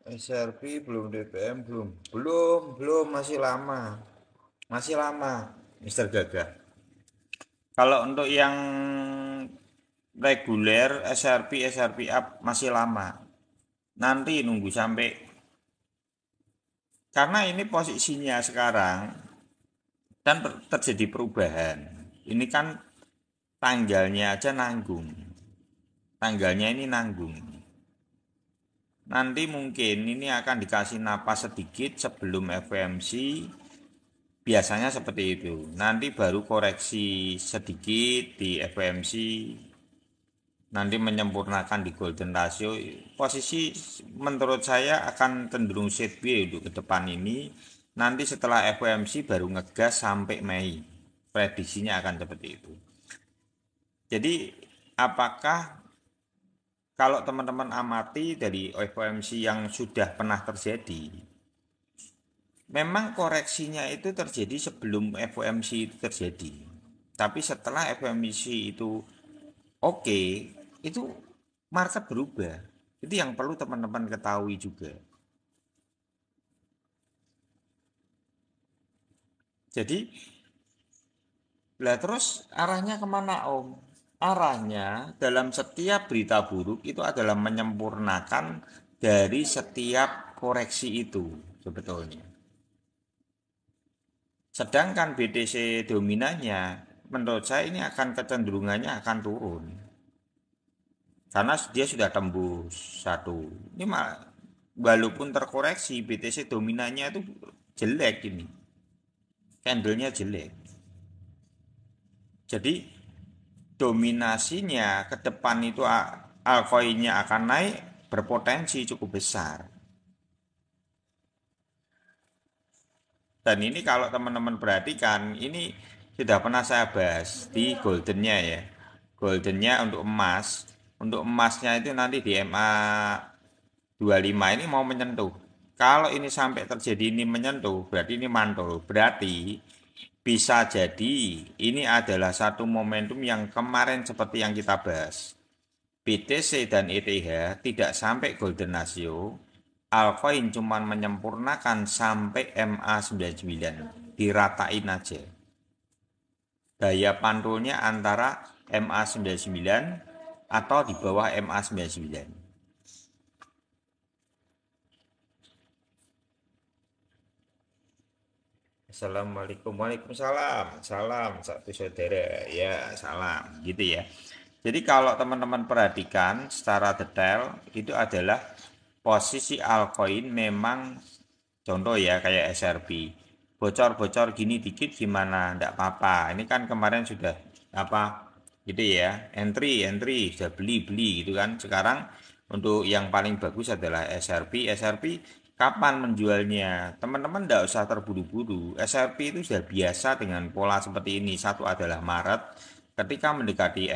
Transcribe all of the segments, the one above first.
SRP belum, DPM belum. Belum, masih lama, Mister Gagah. Kalau untuk yang reguler SRP up masih lama. Nanti nunggu sampai, karena ini posisinya sekarang dan terjadi perubahan. Ini kan tanggalnya aja nanggung. Tanggalnya ini nanggung. Nanti mungkin ini akan dikasih napas sedikit sebelum FOMC. Biasanya seperti itu. Nanti baru koreksi sedikit di FOMC. Nanti menyempurnakan di golden ratio. Posisi menurut saya akan cenderung sideways untuk ke depan ini. Nanti setelah FOMC baru ngegas sampai Mei. Prediksinya akan seperti itu. Jadi apakah kalau teman-teman amati dari FOMC yang sudah pernah terjadi, memang koreksinya itu terjadi sebelum FOMC itu terjadi. Tapi setelah FOMC itu oke, itu market berubah. Itu yang perlu teman-teman ketahui juga. Jadi, lah terus arahnya kemana Om? Arahnya dalam setiap berita buruk itu adalah menyempurnakan dari setiap koreksi itu sebetulnya. Sedangkan BTC dominannya menurut saya ini akan kecenderungannya akan turun. Karena dia sudah tembus satu. Ini walaupun terkoreksi BTC dominannya itu jelek ini. Candlenya jelek. Jadi dominasinya ke depan itu altcoinnya akan naik berpotensi cukup besar. Dan ini kalau teman-teman perhatikan, ini sudah pernah saya bahas di goldennya ya. Goldennya untuk emas. Untuk emasnya itu nanti di MA 25 ini mau menyentuh. Kalau ini sampai terjadi ini menyentuh, berarti ini mantul. Berarti bisa jadi ini adalah satu momentum yang kemarin seperti yang kita bahas. BTC dan ETH tidak sampai golden ratio, altcoin cuma menyempurnakan sampai MA99, diratain aja. Daya pantulnya antara MA99 atau di bawah MA99. Assalamualaikum, waalaikumsalam, salam satu saudara, ya salam, gitu ya. Jadi kalau teman-teman perhatikan secara detail itu adalah posisi altcoin memang contoh ya kayak SRP. Bocor-bocor gini dikit gimana? Enggak apa-apa. Ini kan kemarin sudah apa gitu ya. Entry sudah beli gitu kan. Sekarang untuk yang paling bagus adalah SRP. SRP kapan menjualnya? Teman-teman enggak usah terburu-buru. SRP itu sudah biasa dengan pola seperti ini. Satu adalah Maret ketika mendekati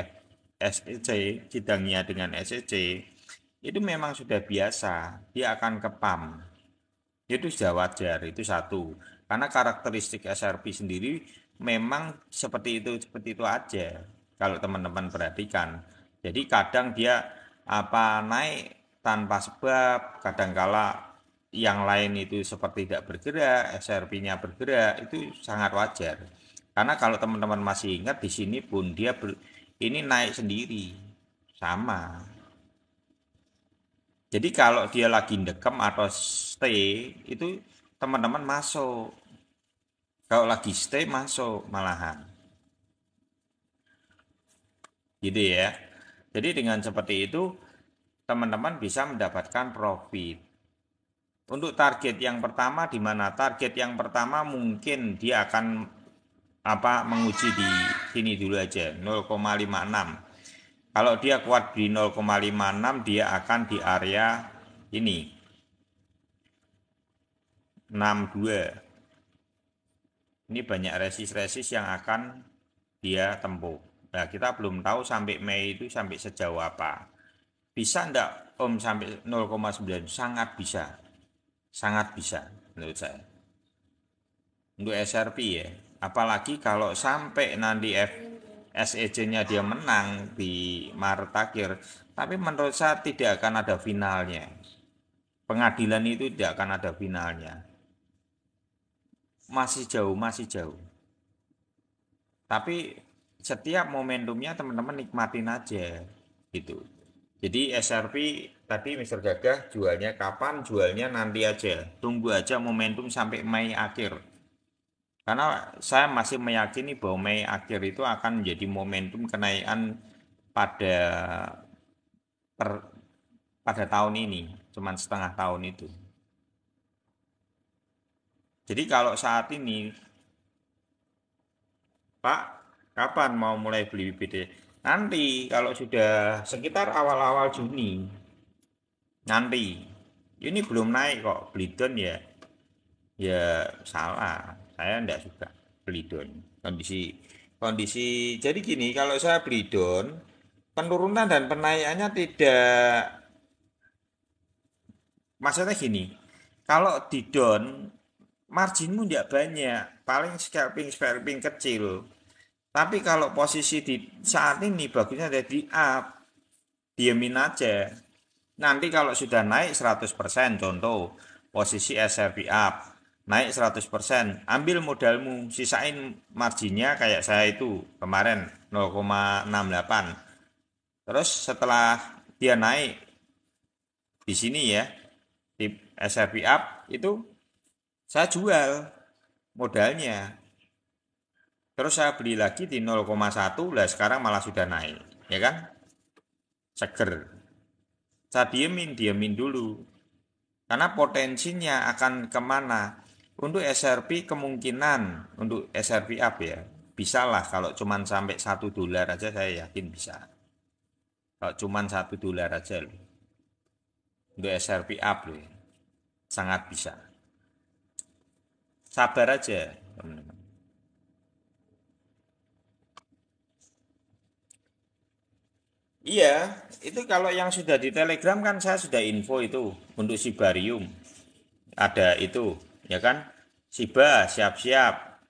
SEC, sidangnya dengan SEC, itu memang sudah biasa, dia akan ke PAM. Itu sudah wajar, itu satu. Karena karakteristik SRP sendiri memang seperti itu aja. Kalau teman-teman perhatikan. Jadi kadang dia apa naik tanpa sebab, kadangkala yang lain itu seperti tidak bergerak, SRP-nya bergerak, itu sangat wajar. Karena kalau teman-teman masih ingat di sini pun ini naik sendiri. Sama. Jadi kalau dia lagi ndekem atau stay itu teman-teman masuk. Kalau lagi stay masuk malahan. Gitu ya. Jadi dengan seperti itu teman-teman bisa mendapatkan profit. Untuk target yang pertama di mana? Target yang pertama mungkin dia akan menguji di sini dulu aja 0,56. Kalau dia kuat di 0,56 dia akan di area ini 62. Ini banyak resist-resist yang akan dia tempuh. Nah, kita belum tahu sampai Mei itu sampai sejauh apa. Bisa enggak Om sampai 0,9? Sangat bisa. Sangat bisa menurut saya. Untuk SRP ya. Apalagi kalau sampai nanti SEC-nya dia menang di Maret akhir. Tapi menurut saya tidak akan ada finalnya. Pengadilan itu tidak akan ada finalnya. Masih jauh, masih jauh. Tapi setiap momentumnya teman-teman nikmatin aja gitu. Jadi SRP tadi Mr. Gagah jualnya kapan? Jualnya nanti aja. Tunggu aja momentum sampai Mei akhir. Karena saya masih meyakini bahwa Mei akhir itu akan menjadi momentum kenaikan pada per- pada tahun ini, cuman setengah tahun itu. Jadi kalau saat ini, Pak, kapan mau mulai beli BPD? Nanti kalau sudah sekitar awal-awal Juni, nanti. Ini belum naik kok, beli don ya. Ya salah, saya enggak suka beli don. Kondisi kondisi jadi gini, kalau saya beli don, penurunan dan penaikannya tidak, maksudnya gini, kalau di don marginmu tidak banyak, paling scalping kecil. Tapi kalau posisi di saat ini bagusnya ada di up, diamin aja. Nanti kalau sudah naik 100%, contoh posisi SRP up, naik 100%, ambil modalmu, sisain marginnya kayak saya itu kemarin 0,68. Terus setelah dia naik di sini ya, di SRP up itu saya jual modalnya. Terus saya beli lagi di 0,1, lah sekarang malah sudah naik, ya kan? Seger. Saya diemin dulu. Karena potensinya akan kemana? Untuk SRP kemungkinan, untuk SRP up ya, bisa lah kalau cuman sampai $1 aja saya yakin bisa. Kalau cuman $1 aja loh. Untuk SRP up loh ya. Sangat bisa. Sabar aja, teman-teman. Iya, itu kalau yang sudah di Telegram kan saya sudah info itu untuk Sibarium. Ada itu, ya kan? Siba siap-siap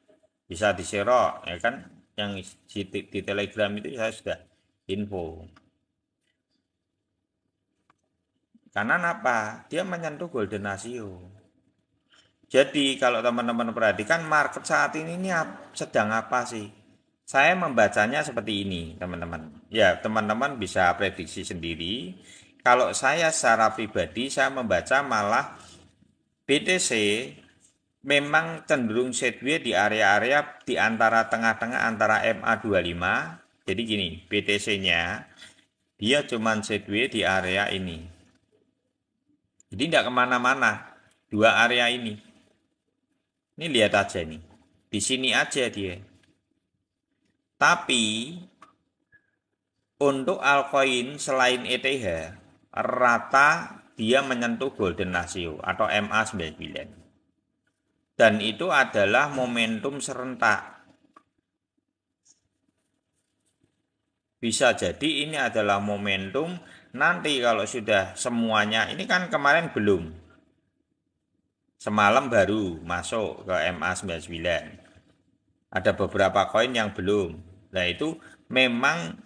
bisa diserok, ya kan? Yang di Telegram itu saya sudah info. Karena apa? Dia menyentuh golden ratio. Jadi kalau teman-teman perhatikan market saat ini sedang apa sih? Saya membacanya seperti ini, teman-teman. Ya, teman-teman bisa prediksi sendiri. Kalau saya secara pribadi, saya membaca malah BTC memang cenderung sideways di area-area di antara tengah-tengah antara MA25. Jadi gini, BTC-nya dia cuman sideways di area ini. Jadi tidak kemana-mana, dua area ini. Ini lihat aja nih, di sini aja dia. Tapi untuk altcoin selain ETH, rata dia menyentuh golden ratio atau MA99. Dan itu adalah momentum serentak. Bisa jadi ini adalah momentum nanti kalau sudah semuanya, ini kan kemarin belum. Semalam baru masuk ke MA99. Ada beberapa koin yang belum. Nah itu memang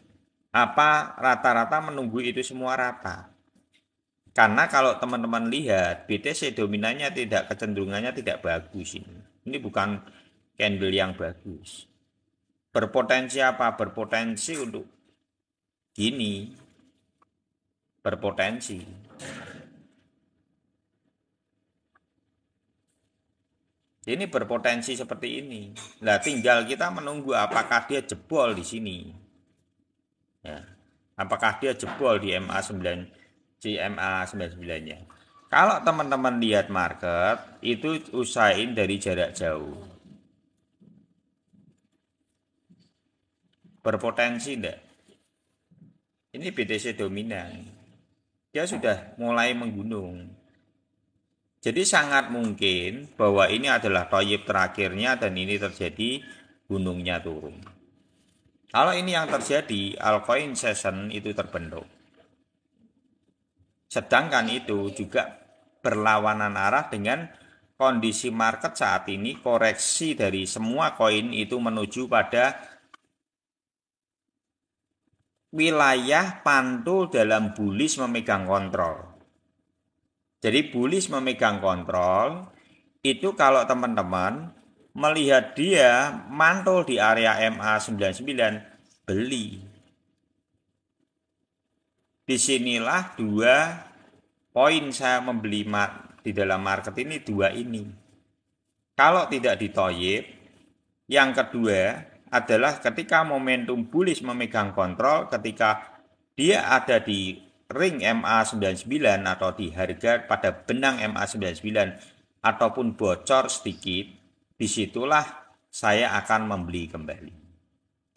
apa rata-rata menunggu itu semua rata. Karena kalau teman-teman lihat BTC dominannya tidak, kecenderungannya tidak bagus ini. Ini bukan candle yang bagus. Berpotensi apa? Berpotensi untuk gini. Berpotensi. Ini berpotensi seperti ini. Nah, tinggal kita menunggu apakah dia jebol di sini. Ya. Apakah dia jebol di MA9, CMA 99-nya. Kalau teman-teman lihat market, itu usahain dari jarak jauh. Berpotensi enggak? Ini BTC dominan. Dia sudah mulai menggunung. Jadi sangat mungkin bahwa ini adalah toyib terakhirnya dan ini terjadi gunungnya turun. Kalau ini yang terjadi, altcoin session itu terbentuk. Sedangkan itu juga berlawanan arah dengan kondisi market saat ini, koreksi dari semua koin itu menuju pada wilayah pantul dalam bullish memegang kontrol. Jadi bullish memegang kontrol itu kalau teman-teman melihat dia mantul di area MA99 beli. Disinilah dua poin saya membeli di dalam market ini dua ini. Kalau tidak ditoyib, yang kedua adalah ketika momentum bullish memegang kontrol, ketika dia ada di ring MA99 atau di harga pada benang MA99 ataupun bocor sedikit, disitulah saya akan membeli kembali.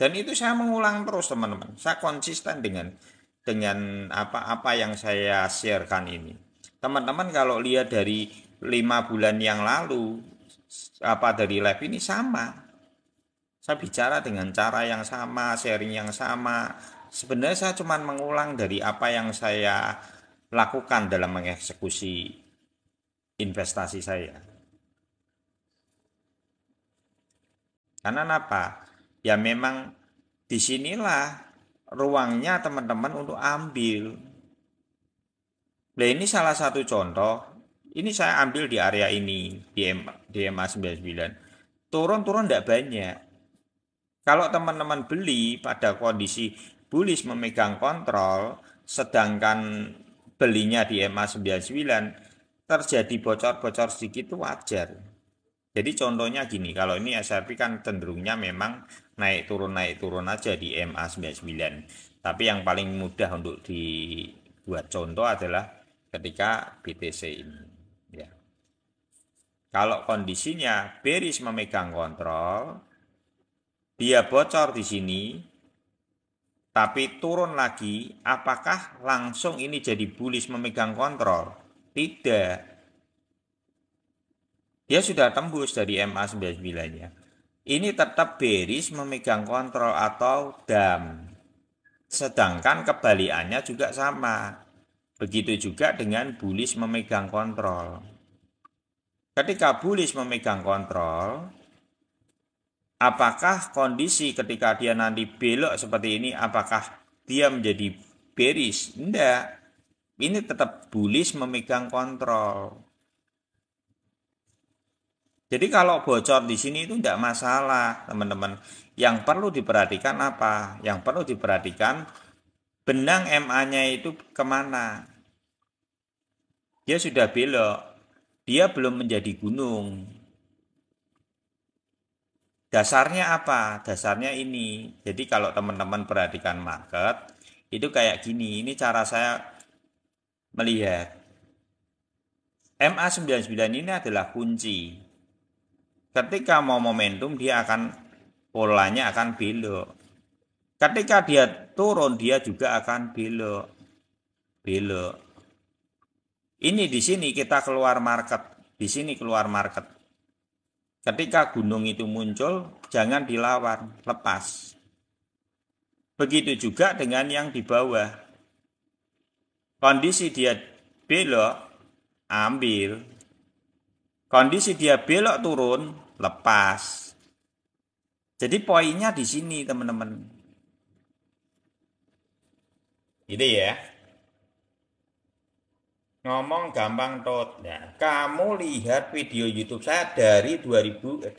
Dan itu saya mengulang terus teman-teman. Saya konsisten dengan apa yang saya sharekan ini. Teman-teman kalau lihat dari 5 bulan yang lalu, dari live ini sama. Saya bicara dengan cara yang sama, sharing yang sama. Sebenarnya saya cuma mengulang dari apa yang saya lakukan dalam mengeksekusi investasi saya. Karena apa? Ya memang disinilah ruangnya teman-teman untuk ambil. Nah ini salah satu contoh. Ini saya ambil di area ini di MA 99. Turun-turun tidak banyak. Kalau teman-teman beli pada kondisi bullish memegang kontrol, sedangkan belinya di MA 99 terjadi bocor-bocor sedikit itu wajar. Jadi contohnya gini, kalau ini SRP kan cenderungnya memang naik turun aja di MA 99. Tapi yang paling mudah untuk dibuat contoh adalah ketika BTC ini. Ya. Kalau kondisinya bearish memegang kontrol, dia bocor di sini, tapi turun lagi, apakah langsung ini jadi bullish memegang kontrol? Tidak. Dia sudah tembus dari MA 99-nya. Ini tetap bearish memegang kontrol atau dam. Sedangkan kebalikannya juga sama. Begitu juga dengan bullish memegang kontrol. Ketika bullish memegang kontrol, apakah kondisi ketika dia nanti belok seperti ini, apakah dia menjadi bearish? Tidak. Ini tetap bullish memegang kontrol. Jadi kalau bocor di sini itu tidak masalah, teman-teman. Yang perlu diperhatikan apa? Yang perlu diperhatikan benang MA-nya itu kemana? Dia sudah belok. Dia belum menjadi gunung. Dasarnya apa? Dasarnya ini. Jadi kalau teman-teman perhatikan market, itu kayak gini. Ini cara saya melihat. MA99 ini adalah kunci. Ketika mau momentum, dia akan polanya akan belok. Ketika dia turun, dia juga akan belok. Belok. Ini di sini kita keluar market. Di sini keluar market. Ketika gunung itu muncul, jangan dilawan, lepas. Begitu juga dengan yang di bawah. Kondisi dia belok, ambil. Kondisi dia belok turun, lepas. Jadi poinnya di sini, teman-teman. Gitu ya. Ngomong gampang tot. Nah, kamu lihat video YouTube saya dari 23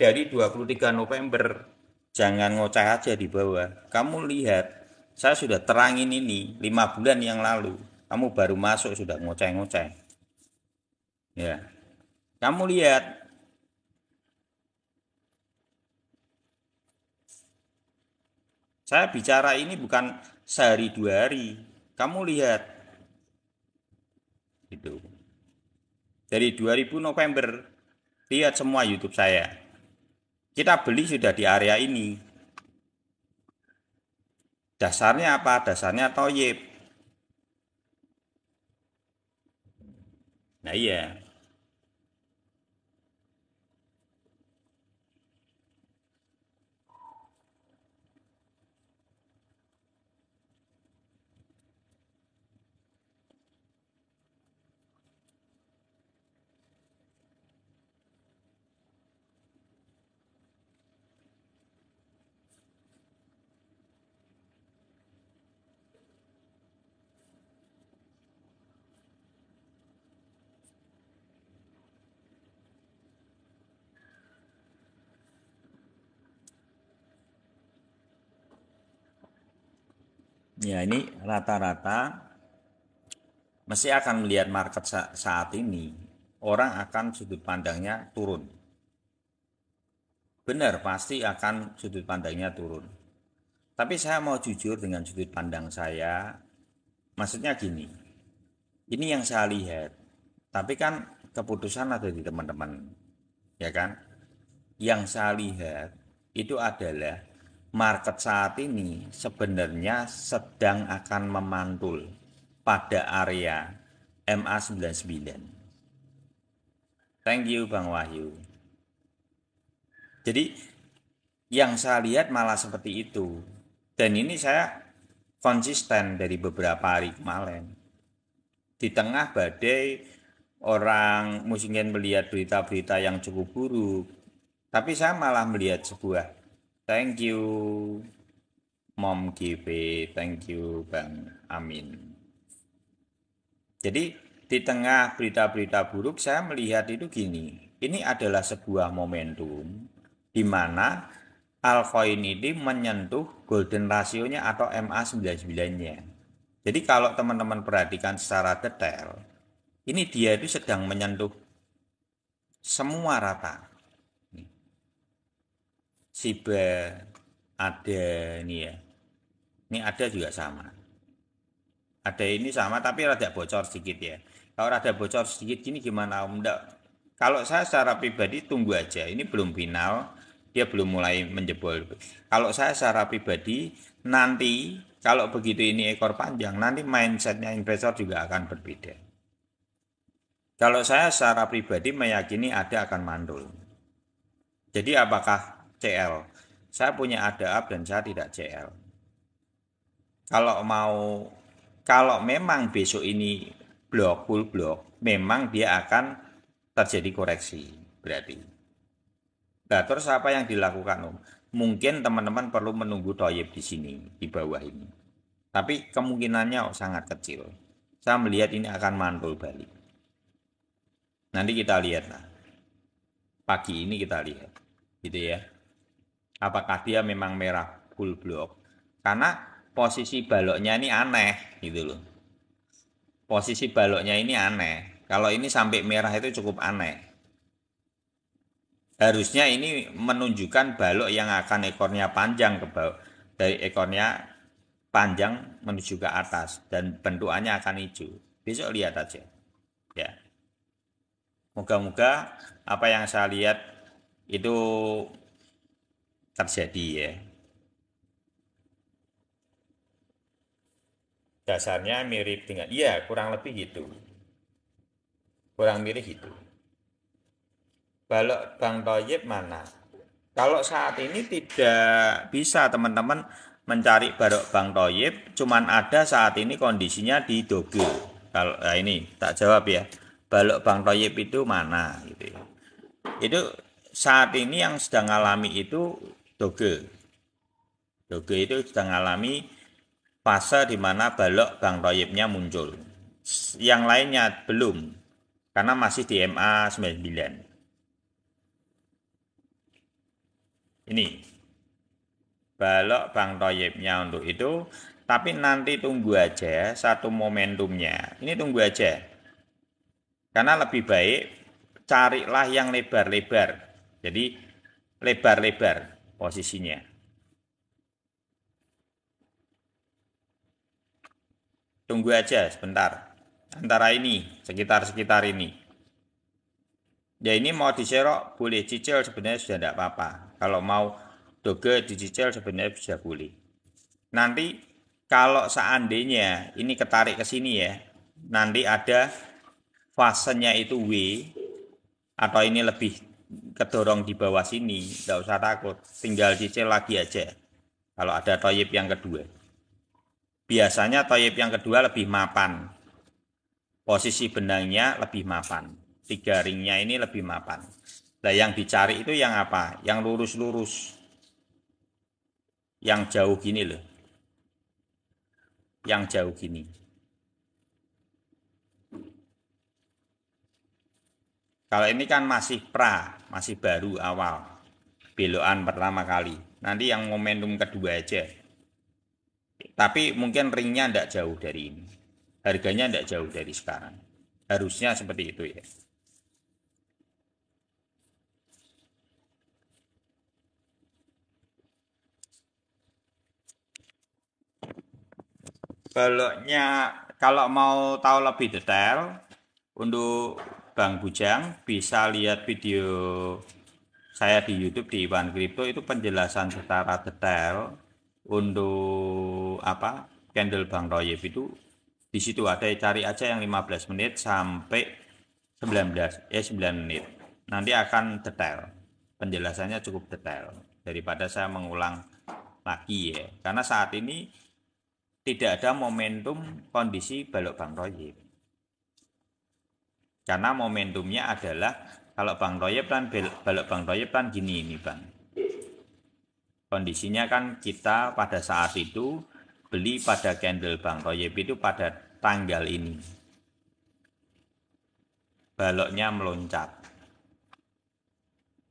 November. Jangan ngoceh aja di bawah. Kamu lihat, saya sudah terangin ini 5 bulan yang lalu. Kamu baru masuk sudah ngoceh-ngoceh. Ya. Kamu lihat, saya bicara ini bukan sehari 2 hari. Kamu lihat itu. Dari 2000 November, lihat semua YouTube saya. Kita beli sudah di area ini. Dasarnya apa? Dasarnya toyib. Nah iya. Ya, ini rata-rata mesti akan melihat market saat ini, orang akan sudut pandangnya turun. Benar, pasti akan sudut pandangnya turun. Tapi saya mau jujur dengan sudut pandang saya, maksudnya gini, ini yang saya lihat. Tapi kan keputusan ada di teman-teman, ya kan? Yang saya lihat itu adalah market saat ini sebenarnya sedang akan memantul pada area MA99. Thank you Bang Wahyu. Jadi yang saya lihat malah seperti itu. Dan ini saya konsisten dari beberapa hari kemarin. Di tengah badai orang mungkin melihat berita-berita yang cukup buruk. Tapi saya malah melihat sebuah thank you Mom GP, thank you Bang Amin. Jadi di tengah berita-berita buruk saya melihat itu gini, ini adalah sebuah momentum di mana altcoin ini menyentuh golden rasionya atau MA99-nya. Jadi kalau teman-teman perhatikan secara detail, ini dia itu sedang menyentuh semua rata. Shiba ada ini ya. Ini ada juga sama. Ada ini sama tapi rada bocor sedikit ya. Kalau rada bocor sedikit gini gimana Om? Enggak. Kalau saya secara pribadi tunggu aja. Ini belum final. Dia belum mulai menjebol. Kalau saya secara pribadi nanti kalau begitu ini ekor panjang nanti mindsetnya investor juga akan berbeda. Kalau saya secara pribadi meyakini ada akan mandul. Jadi apakah CL? Saya punya ADAP dan saya tidak CL. Kalau memang besok ini full blok, memang dia akan terjadi koreksi berarti. Nah, terus apa yang dilakukan Om? Mungkin teman-teman perlu menunggu toyib di sini, di bawah ini. Tapi kemungkinannya sangat kecil. Saya melihat ini akan mantul balik. Nanti kita lihat lah. Pagi ini kita lihat. Gitu ya. Apakah dia memang merah full blok? Karena posisi baloknya ini aneh gitu loh. Posisi baloknya ini aneh. Kalau ini sampai merah itu cukup aneh. Harusnya ini menunjukkan balok yang akan ekornya panjang ke bawah, dari ekornya panjang menuju ke atas dan bentukannya akan hijau. Besok lihat aja. Ya. Moga-moga apa yang saya lihat itu terjadi ya. Dasarnya mirip dengan iya kurang lebih gitu. Kurang mirip gitu. Balok Bang Toyib mana? Kalau saat ini tidak bisa teman-teman mencari balok Bang Toyib, cuman ada saat ini kondisinya di Doge. Kalau nah ini tak jawab ya. Balok Bang Toyib itu mana gitu ya. Itu saat ini yang sedang alami itu Doge. Doge itu sedang alami fase di mana balok Bang Toyibnya muncul. Yang lainnya belum karena masih di MA99. Ini balok Bang Toyibnya untuk itu, tapi nanti tunggu aja satu momentumnya. Ini tunggu aja. Karena lebih baik carilah yang lebar-lebar. Jadi lebar-lebar posisinya. Tunggu aja sebentar. Antara ini, sekitar-sekitar ini. Ya ini mau diserok boleh cicil sebenarnya sudah tidak apa-apa. Kalau mau doge dicicil sebenarnya sudah boleh. Nanti kalau seandainya ini ketarik ke sini ya, nanti ada fasenya itu W atau ini lebih kedorong di bawah sini, tidak usah takut, tinggal cicil lagi aja. Kalau ada toyib yang kedua, biasanya toyib yang kedua lebih mapan, posisi benangnya lebih mapan, 3 ringnya ini lebih mapan. Nah yang dicari itu yang apa? Yang lurus-lurus, yang jauh gini loh, yang jauh gini. Kalau ini kan masih masih baru awal, belokan pertama kali. Nanti yang momentum kedua aja. Tapi mungkin ringnya tidak jauh dari ini. Harganya tidak jauh dari sekarang. Harusnya seperti itu ya. Baloknya kalau mau tahu lebih detail untuk Bang Bujang bisa lihat video saya di YouTube di Iwan Crypto itu penjelasan secara detail untuk apa candle Bang Royef itu di situ ada cari aja yang 15 menit sampai 9 menit. Nanti akan detail. Penjelasannya cukup detail daripada saya mengulang lagi ya. Karena saat ini tidak ada momentum kondisi balok Bang Royef. Karena momentumnya adalah kalau Bang Royef kan balok Bang Royef kan gini ini Bang. Kondisinya kan kita pada saat itu beli pada candle Bang Royef itu pada tanggal ini. Baloknya meloncat.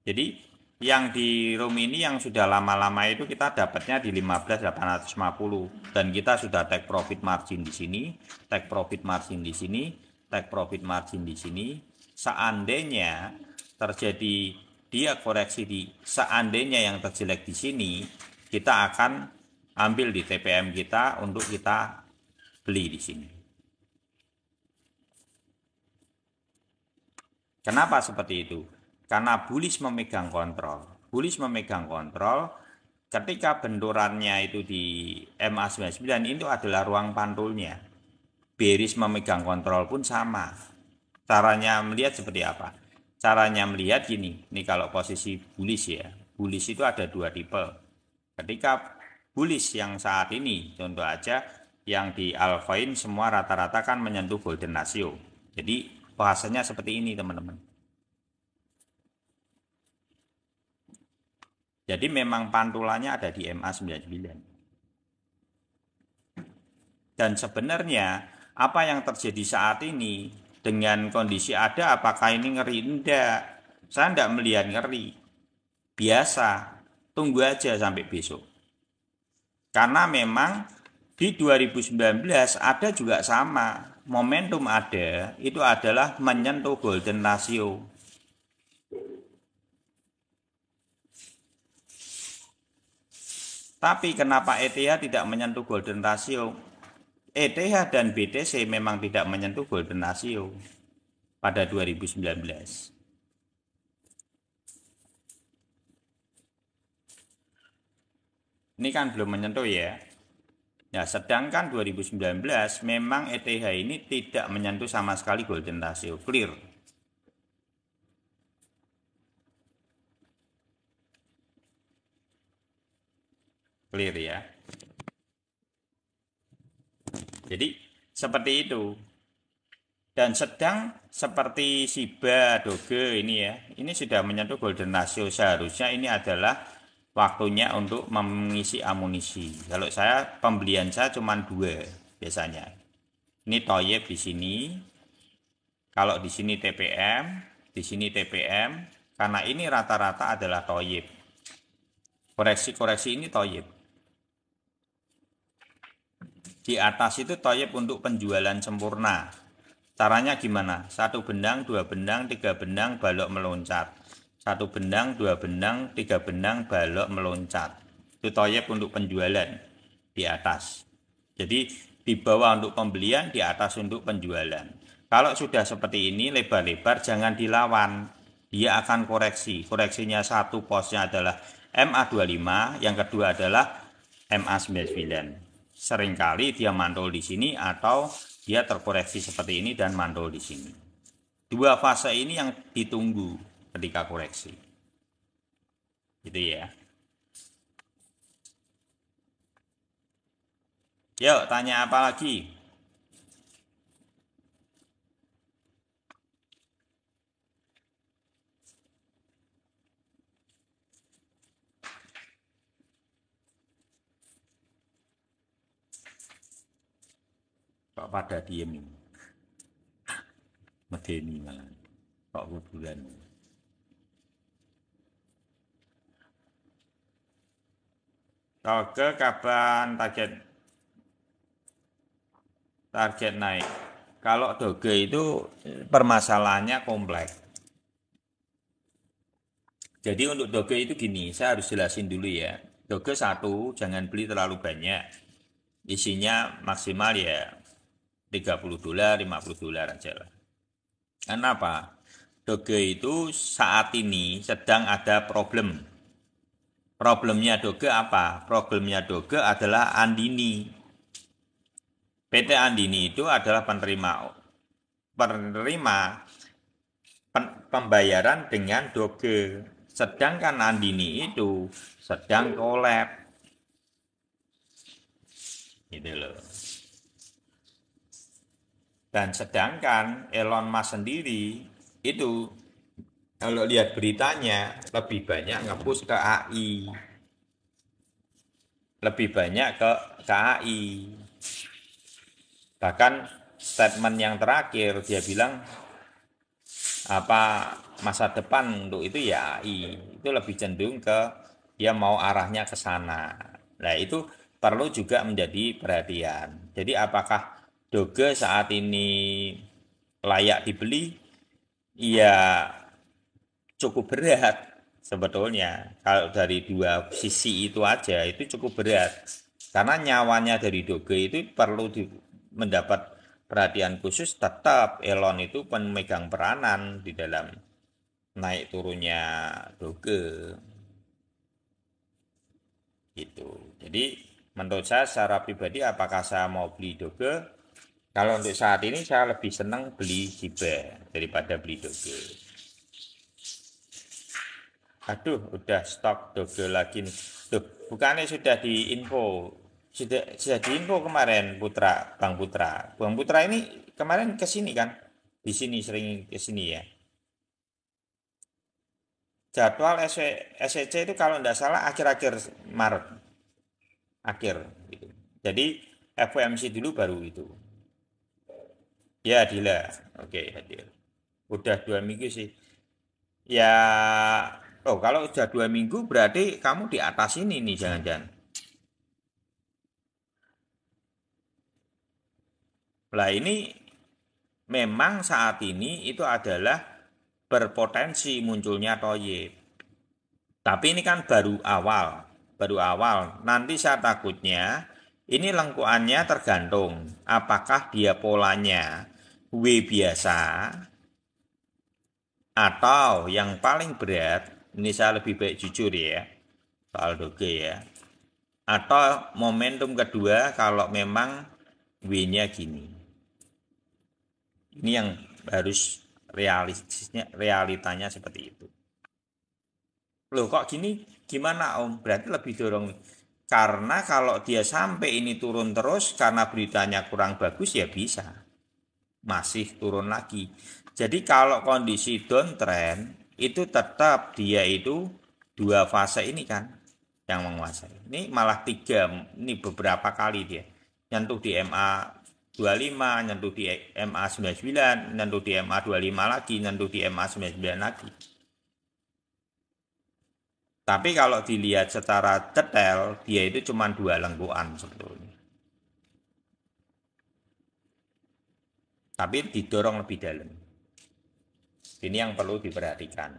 Jadi yang di room ini yang sudah lama-lama itu kita dapatnya di 15.850 dan kita sudah take profit margin di sini, take profit margin di sini, take profit margin di sini. Seandainya terjadi dia koreksi seandainya yang terjelek di sini, kita akan ambil di TPM kita untuk kita beli di sini. Kenapa seperti itu? Karena bullish memegang kontrol. Bullish memegang kontrol ketika benturannya itu di MA99 itu adalah ruang pantulnya. Bearish memegang kontrol pun sama. Caranya melihat seperti apa? Caranya melihat gini, ini kalau posisi bullish ya. Bullish itu ada dua tipe. Ketika bullish yang saat ini, contoh aja yang di altcoin semua rata-rata kan menyentuh golden ratio. Jadi bahasanya seperti ini teman-teman. Jadi memang pantulannya ada di MA99. Dan sebenarnya apa yang terjadi saat ini dengan kondisi ada apakah ini ngeri? Enggak. Saya enggak melihat ngeri. Biasa. Tunggu aja sampai besok. Karena memang di 2019 ada juga sama. Momentum ada itu adalah menyentuh golden ratio. Tapi kenapa ETH tidak menyentuh golden ratio? ETH dan BTC memang tidak menyentuh golden ratio pada 2019. Ini kan belum menyentuh ya. Nah, sedangkan 2019 memang ETH ini tidak menyentuh sama sekali golden ratio. Clear. Clear ya. Jadi seperti itu. Dan sedang seperti Shiba, Doge ini ya. Ini sudah menyentuh golden ratio. Seharusnya ini adalah waktunya untuk mengisi amunisi. Kalau saya pembelian saya cuma 2 biasanya. Ini Toyib di sini. Kalau di sini TPM, di sini TPM. Karena ini rata-rata adalah Toyib. Koreksi-koreksi ini Toyib. Di atas itu Toyib untuk penjualan sempurna. Caranya gimana? 1 benang, 2 benang, 3 benang, balok meloncat. 1 benang, 2 benang, 3 benang, balok meloncat. Itu Toyib untuk penjualan di atas. Jadi di bawah untuk pembelian, di atas untuk penjualan. Kalau sudah seperti ini lebar-lebar jangan dilawan. Dia akan koreksi. Koreksinya satu posnya adalah MA25, yang kedua adalah MA99. Seringkali dia mantul di sini atau dia terkoreksi seperti ini dan mantul di sini. Dua fase ini yang ditunggu ketika koreksi. Gitu ya. Yuk, tanya apa lagi? Kok pada diem ini? Medeni malah. Kok kuburan? Toge kapan target target naik. Kalau Doge itu permasalahannya kompleks. Jadi untuk Doge itu gini, saya harus jelasin dulu ya. Doge satu, jangan beli terlalu banyak. Isinya maksimal ya $30, $50 aja lah. Kenapa? Doge itu saat ini sedang ada problem. Problemnya Doge apa? Problemnya Doge adalah Andini. PT Andini itu adalah penerima pembayaran dengan Doge. Sedangkan Andini itu sedang collab. Gitu loh. Dan sedangkan Elon Musk sendiri itu kalau lihat beritanya lebih banyak ngepush ke AI. Lebih banyak ke AI. Bahkan statement yang terakhir dia bilang apa masa depan untuk itu ya AI. Itu lebih cenderung ke dia mau arahnya ke sana. Nah, itu perlu juga menjadi perhatian. Jadi apakah Doge saat ini layak dibeli? Ya cukup berat sebetulnya. Kalau dari dua sisi itu aja itu cukup berat. Karena nyawanya dari Doge itu perlu mendapat perhatian khusus, tetap Elon itu pemegang peranan di dalam naik turunnya Doge gitu. Jadi menurut saya secara pribadi apakah saya mau beli Doge? Kalau untuk saat ini saya lebih senang beli Shiba daripada beli Doge. Aduh, udah stok Doge lagi nih. Tuh, bukannya sudah diinfo. Sudah diinfo kemarin Putra, Bang Putra. Bang Putra ini kemarin ke sini kan? Di sini sering ke sini ya. Jadwal SEC itu kalau tidak salah akhir-akhir Maret, akhir gitu. Jadi FOMC dulu baru itu. Ya, Dila. Oke, hadir. Udah 2 minggu sih. Ya, oh kalau udah 2 minggu berarti kamu di atas ini nih jangan-jangan. Lah ini memang saat ini itu adalah berpotensi munculnya toyib. Tapi ini kan baru awal, baru awal. Nanti saya takutnya ini lengkuannya tergantung apakah dia polanya W biasa atau yang paling berat, ini saya lebih baik jujur ya soal Doge ya. Atau momentum kedua kalau memang W-nya gini. Ini yang harus realitanya seperti itu. Loh kok gini gimana Om? Berarti lebih dorong. Karena kalau dia sampai ini turun terus karena beritanya kurang bagus ya bisa. Masih turun lagi. Jadi kalau kondisi downtrend itu tetap dia itu dua fase ini kan yang menguasai. Ini malah tiga, ini beberapa kali dia. Nyentuh di MA 25, nyentuh di MA 99, nyentuh di MA 25 lagi, nyentuh di MA 99 lagi. Tapi kalau dilihat secara detail, dia itu cuma dua lengkuan sebetulnya. Tapi didorong lebih dalam. Ini yang perlu diperhatikan.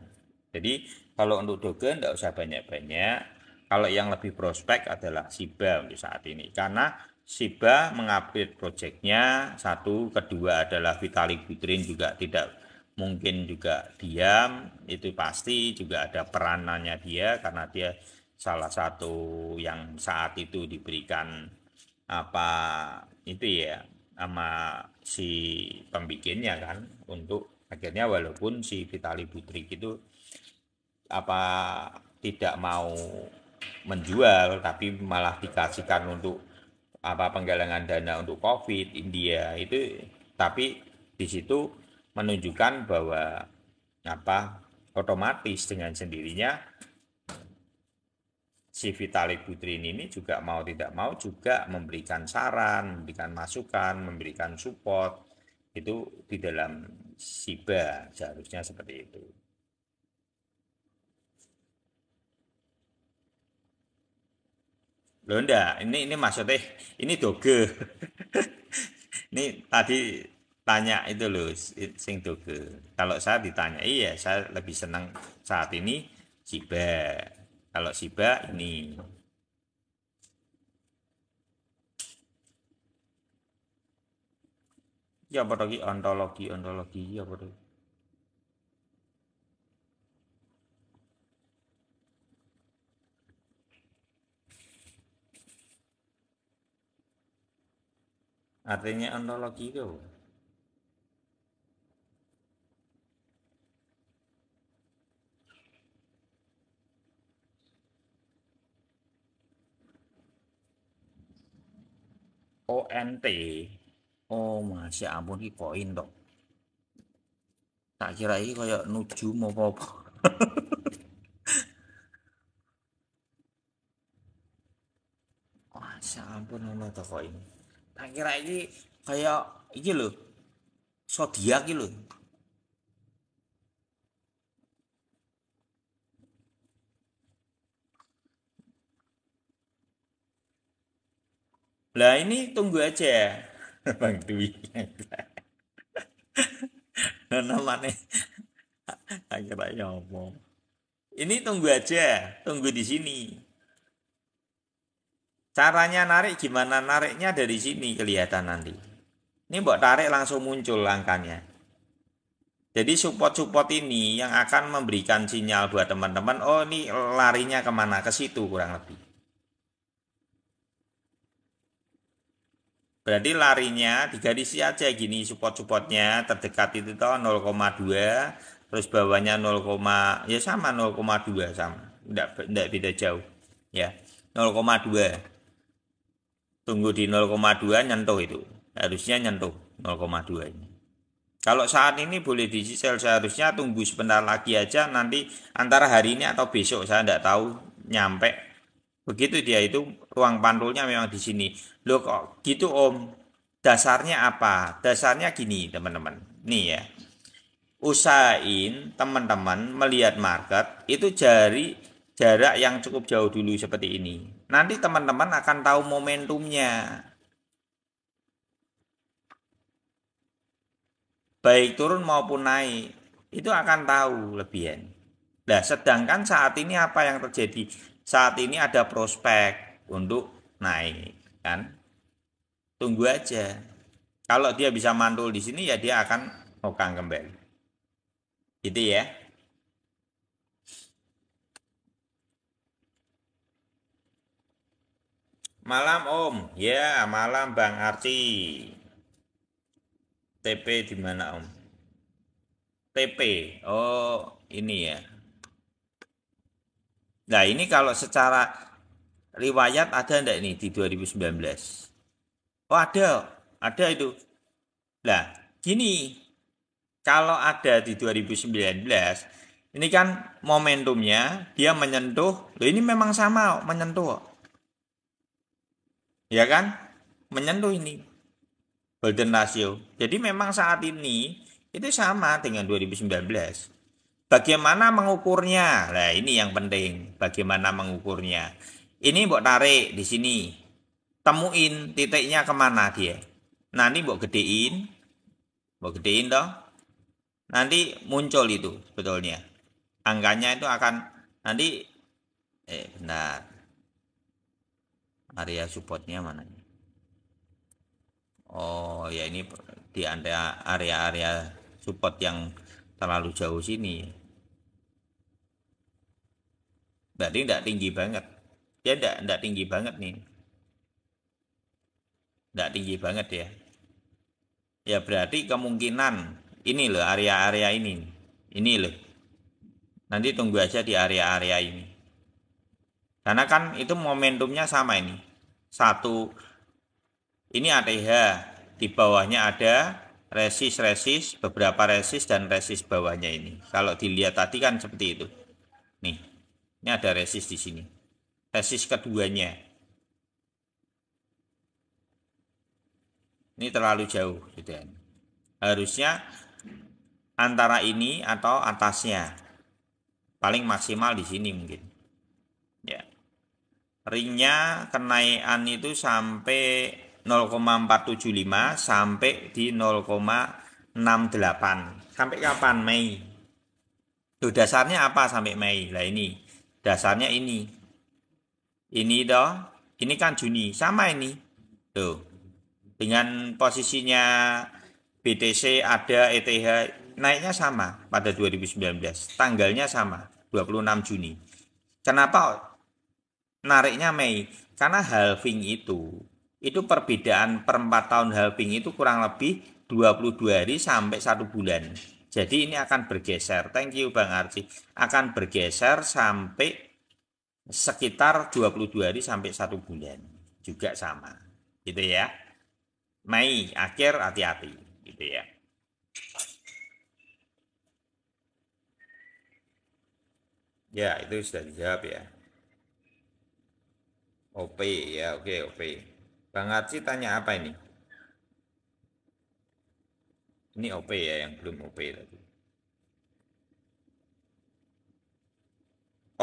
Jadi kalau untuk Doge tidak usah banyak-banyak. Kalau yang lebih prospek adalah Shiba untuk saat ini. Karena Shiba mengupdate proyeknya. Satu, kedua adalah Vitalik Buterin juga tidak mungkin juga diam. Itu pasti juga ada peranannya dia karena dia salah satu yang saat itu diberikan apa itu ya sama si pembikinnya kan untuk akhirnya walaupun si Vitali Butrik itu apa tidak mau menjual tapi malah dikasihkan untuk apa penggalangan dana untuk COVID India itu tapi di situ menunjukkan bahwa apa otomatis dengan sendirinya si Vitalik Buterin ini juga mau tidak mau juga memberikan saran, memberikan masukan, memberikan support itu di dalam SIBA seharusnya seperti itu. Loh enggak, ini maksudnya ini Doge. Ini tadi tanya itu loh, sing doge. Kalau saya ditanya, iya saya lebih senang saat ini Shiba. Kalau Shiba ini, ya apa lagi ontologi, ontologi, ya apa lagi? Artinya ontologi itu ONT. Oh, masya ampun, ini koin dok. Tak kira ini kayak nujum apa-apa. Masya ampun, ono to koin. Tak kira ini kayak ini loh, zodiak ini loh. Lah ini tunggu aja, Bang Dwi. Namanya akhirnya apa? Ini tunggu aja, tunggu di sini. Caranya narik gimana? Nariknya dari sini kelihatan nanti. Ini mbok tarik langsung muncul angkanya. Jadi support-support ini yang akan memberikan sinyal buat teman-teman, oh ini larinya kemana? Ke situ kurang lebih. Berarti larinya digarisi aja gini support-supportnya terdekat itu toh 0,2, terus bawahnya 0, ya sama 0,2 sama. Enggak beda jauh. Ya, 0,2. Tunggu di 0,2 nyentuh itu. Harusnya nyentuh 0,2 ini. Kalau saat ini boleh dicicil, seharusnya tunggu sebentar lagi aja, nanti antara hari ini atau besok saya tidak tahu nyampe. Begitu dia itu ruang pantulnya memang di sini. Loh kok gitu Om? Dasarnya apa? Dasarnya gini teman-teman. Nih ya, usahain teman-teman melihat market itu dari jarak yang cukup jauh dulu seperti ini. Nanti teman-teman akan tahu momentumnya. Baik turun maupun naik. Itu akan tahu lebihan. Nah, sedangkan saat ini apa yang terjadi? Saat ini ada prospek untuk naik, kan? Tunggu aja. Kalau dia bisa mantul di sini ya dia akan ngokang kembali. Gitu ya. Malam Om. Ya, malam Bang Arci. TP di mana Om? TP. Oh, ini ya. Nah, ini kalau secara riwayat ada enggak ini di 2019? Oh, ada itu. Nah, gini, kalau ada di 2019, ini kan momentumnya dia menyentuh, loh ini memang sama menyentuh, ya kan? Menyentuh ini golden ratio. Jadi memang saat ini itu sama dengan 2019. Bagaimana mengukurnya? Nah, ini yang penting. Bagaimana mengukurnya? Ini mbok tarik di sini. Temuin titiknya kemana dia. Nah, ini mbok gedein toh. Nanti muncul itu sebetulnya. Angkanya itu akan nanti benar. Area supportnya mana? Oh ya ini di area-area support yang terlalu jauh sini. Berarti tidak tinggi banget. Ya tidak tinggi banget nih. Tidak tinggi banget ya. Ya berarti kemungkinan ini loh area-area ini. Ini loh. Nanti tunggu aja di area-area ini. Karena kan itu momentumnya sama ini. Satu, ini ATH. Di bawahnya ada resist, beberapa resist dan resist bawahnya ini. Kalau dilihat tadi kan seperti itu. Nih, ini ada resist di sini. Resist keduanya. Ini terlalu jauh, gitu ya. Harusnya antara ini atau atasnya. Paling maksimal di sini mungkin. Ya. Ringnya kenaikan itu sampai 0,475 sampai di 0,68. Sampai kapan? Mei. Tuh dasarnya apa sampai Mei? Lah ini. Dasarnya ini. Ini toh. Ini kan Juni. Sama ini. Tuh. Dengan posisinya BTC ada ETH naiknya sama pada 2019. Tanggalnya sama. 26 Juni. Kenapa nariknya Mei? Karena halving itu perbedaan per 4 tahun halving itu kurang lebih 22 hari sampai 1 bulan. Jadi ini akan bergeser. Thank you Bang Arci. Akan bergeser sampai sekitar 22 hari sampai 1 bulan. Juga sama. Gitu ya. Mei akhir hati-hati. Gitu ya. Ya, itu sudah dijawab ya. OP ya, oke OP. Bang Arci tanya apa ini? Ini OP ya yang belum OP tadi.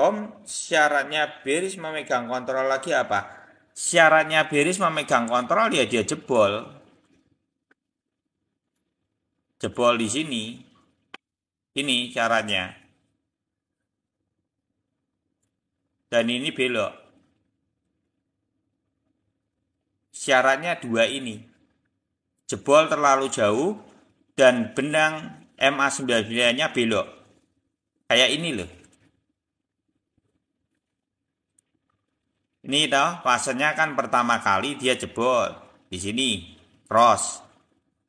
Om, syaratnya Beris memegang kontrol lagi apa? Syaratnya Beris memegang kontrol ya dia jebol. Jebol di sini. Ini syaratnya. Dan ini belok. Syaratnya dua ini. Jebol terlalu jauh dan benang MA99-nya belok. Kayak ini loh. Ini toh fasenya kan pertama kali dia jebol. Di sini cross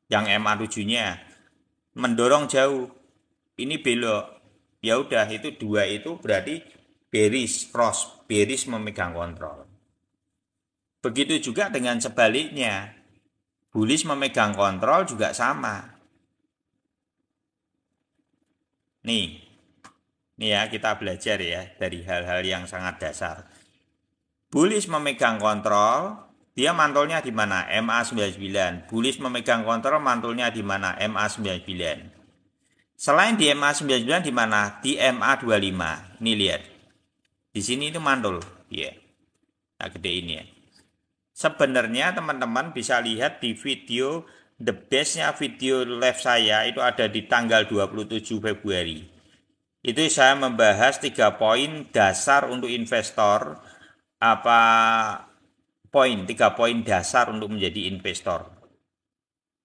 yang MA7-nya mendorong jauh. Ini belok. Ya udah itu dua itu berarti bearish cross, bearish memegang kontrol. Begitu juga dengan sebaliknya. Bullish memegang kontrol juga sama. Nih. Nih ya kita belajar ya dari hal-hal yang sangat dasar. Bullish memegang kontrol, dia mantulnya di mana? MA99. Bullish memegang kontrol mantulnya di mana? MA99. Selain di MA99 di mana? Di MA25. Ini lihat. Di sini itu mantul, ya. Nah, gede ini ya. Sebenarnya teman-teman bisa lihat di video the best-nya video live saya itu ada di tanggal 27 Februari. Itu saya membahas 3 poin dasar untuk investor, apa poin 3 poin dasar untuk menjadi investor.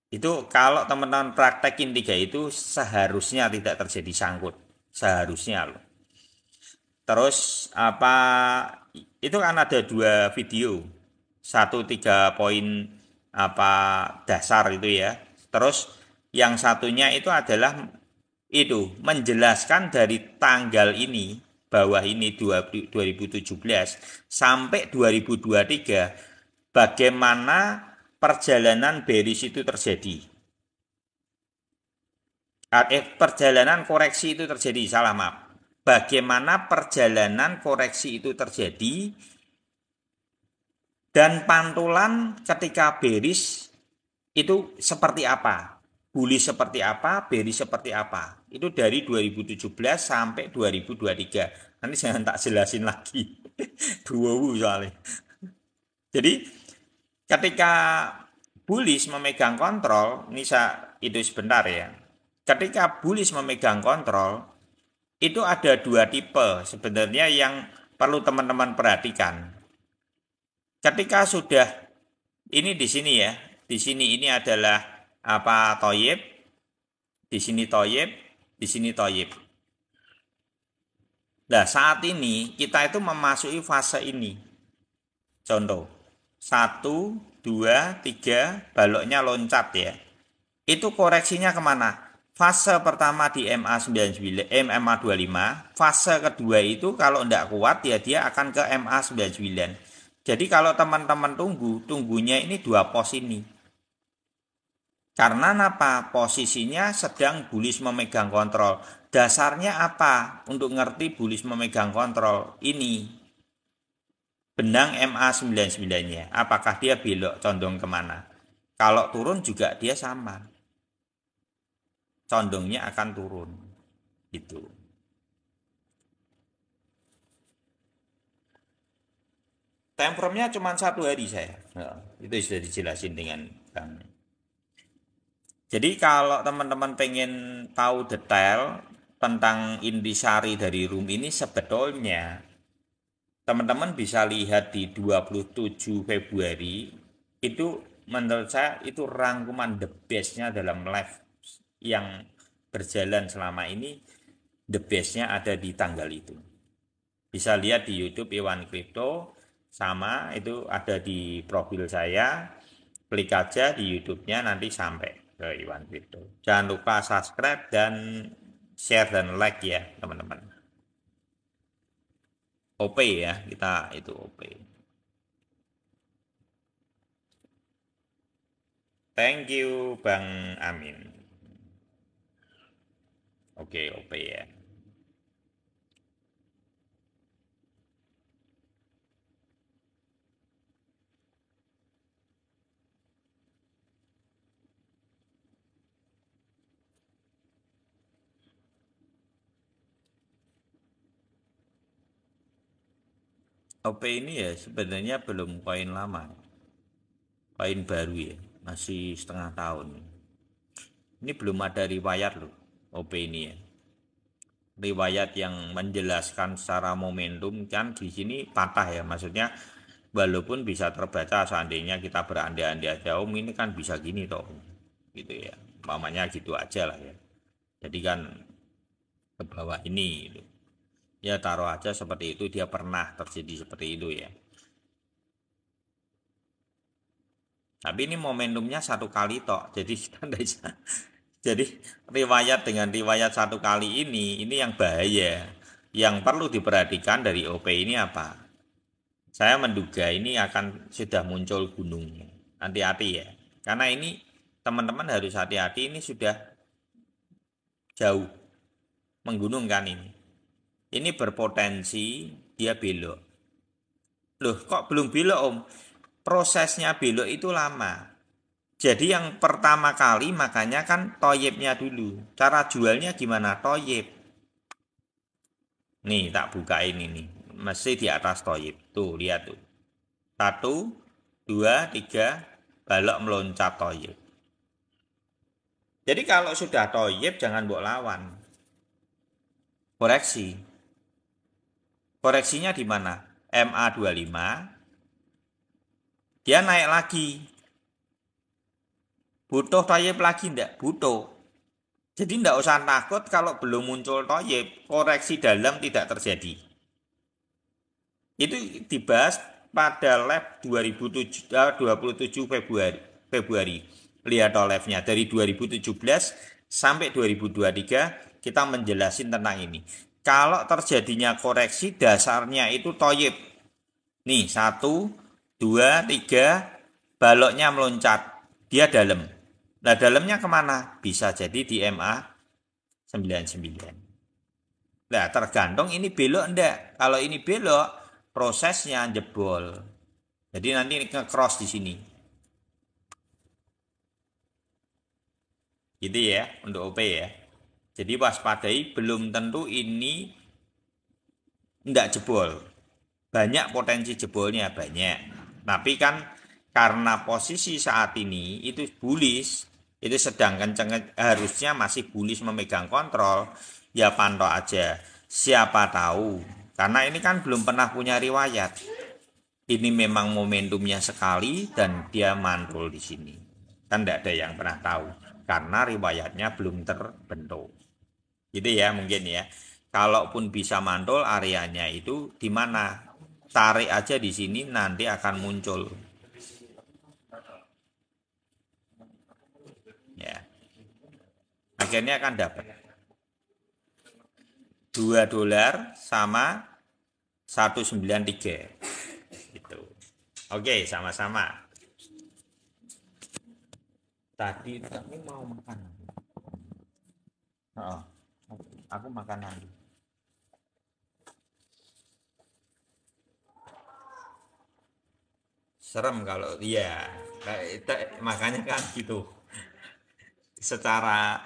Itu kalau teman-teman praktekin 3 itu seharusnya tidak terjadi sangkut. Seharusnya loh. Terus apa itu kan ada 2 video. Satu 3 poin apa dasar itu ya. Terus yang satunya itu adalah itu menjelaskan dari tanggal ini bawah ini 2017 sampai 2023 bagaimana perjalanan bearish itu terjadi. Perjalanan koreksi itu terjadi, salah maaf. Bagaimana perjalanan koreksi itu terjadi dan pantulan ketika bearish itu seperti apa? Bullish seperti apa? Bearish seperti apa? Itu dari 2017 sampai 2023. Nanti jangan tak jelasin lagi. Dua soalnya. Jadi ketika bullish memegang kontrol, ini itu sebentar ya. Ketika bullish memegang kontrol, itu ada 2 tipe sebenarnya yang perlu teman-teman perhatikan. Ketika sudah ini di sini ya, di sini ini adalah apa toyib, di sini toyib, di sini toyib. Nah saat ini kita itu memasuki fase ini. Contoh, 1, 2, 3, baloknya loncat ya. Itu koreksinya kemana? Fase pertama di MA99, MA25, fase kedua itu kalau tidak kuat ya dia akan ke MA99. Jadi kalau teman-teman tunggunya ini 2 pos ini. Karena apa? Posisinya sedang bullish memegang kontrol. Dasarnya apa? Untuk ngerti bullish memegang kontrol ini. Benang MA99-nya. Apakah dia belok condong kemana? Kalau turun juga dia sama. Condongnya akan turun. Gitu. Time frame-nya cuma 1 hari saya. Nah, itu sudah dijelasin dengan Bang. Jadi kalau teman-teman pengen tahu detail tentang intisari dari room ini sebetulnya teman-teman bisa lihat di 27 Februari itu menurut saya itu rangkuman the best-nya dalam live yang berjalan selama ini, the best-nya ada di tanggal itu. Bisa lihat di YouTube Iwan Crypto, sama itu ada di profil saya, klik aja di YouTube-nya nanti sampai ke Iwan Crypto. Jangan lupa subscribe dan share dan like ya teman-teman. OP ya, kita itu OP. Thank you Bang Amin. Oke, OP ya. OP ini ya sebenarnya belum koin lama, koin baru ya, masih setengah tahun. Ini belum ada riwayat loh, OP ini ya. Riwayat yang menjelaskan secara momentum kan di sini patah ya, maksudnya walaupun bisa terbaca seandainya kita berandai-andai aja, om ini kan bisa gini toh, gitu ya. Mamanya gitu aja lah ya. Jadi kan ke bawah ini, gitu. Ya taruh aja seperti itu, dia pernah terjadi seperti itu ya. Tapi ini momentumnya 1 kali toh, jadi kita nggak bisa. Jadi riwayat dengan riwayat 1 kali ini yang bahaya. Yang perlu diperhatikan dari OP ini apa? Saya menduga ini akan sudah muncul gunung. Hati-hati ya. Karena ini teman-teman harus hati-hati, ini sudah jauh menggunung kan ini. Ini berpotensi dia belok. Loh, kok belum belok, Om? Prosesnya belok itu lama. Jadi yang pertama kali makanya kan toyibnya dulu. Cara jualnya gimana? Toyib. Nih, tak bukain ini. Masih di atas toyib. Tuh, lihat tuh. 1, 2, 3, balok meloncat toyib. Jadi kalau sudah toyib jangan buat lawan. Koreksi. Koreksinya di mana? MA25. Dia naik lagi. Butuh toyib lagi enggak? Butuh. Jadi enggak usah takut kalau belum muncul toyib. Koreksi dalam tidak terjadi. Itu dibahas pada live 27 Februari. Lihat live-nya dari 2017 sampai 2023 kita menjelasin tentang ini. Kalau terjadinya koreksi dasarnya itu toyib. Nih 1, 2, 3 baloknya meloncat. Dia dalam. Nah dalamnya kemana? Bisa jadi di MA 99. Nah, tergantung ini belok enggak. Kalau ini belok, prosesnya jebol. Jadi nanti nge-cross di sini. Gitu ya, untuk OP ya. Jadi waspadai, belum tentu ini enggak jebol. Banyak potensi jebolnya, banyak. Tapi kan karena posisi saat ini itu bullish, itu sedang kenceng, harusnya masih bullish memegang kontrol, ya pantau aja. Siapa tahu, karena ini kan belum pernah punya riwayat. Ini memang momentumnya sekali dan dia mantul di sini. Kan tidak ada yang pernah tahu karena riwayatnya belum terbentuk. Gitu ya mungkin ya. Kalaupun bisa mantul areanya itu di mana? Tarik aja di sini nanti akan muncul. Ya. Akhirnya akan dapat $2 sama 193 gitu. Oke, sama-sama. Tadi kamu mau makan. Oh, aku makan nanti. Serem kalau dia. Nah, makanya kan gitu. Secara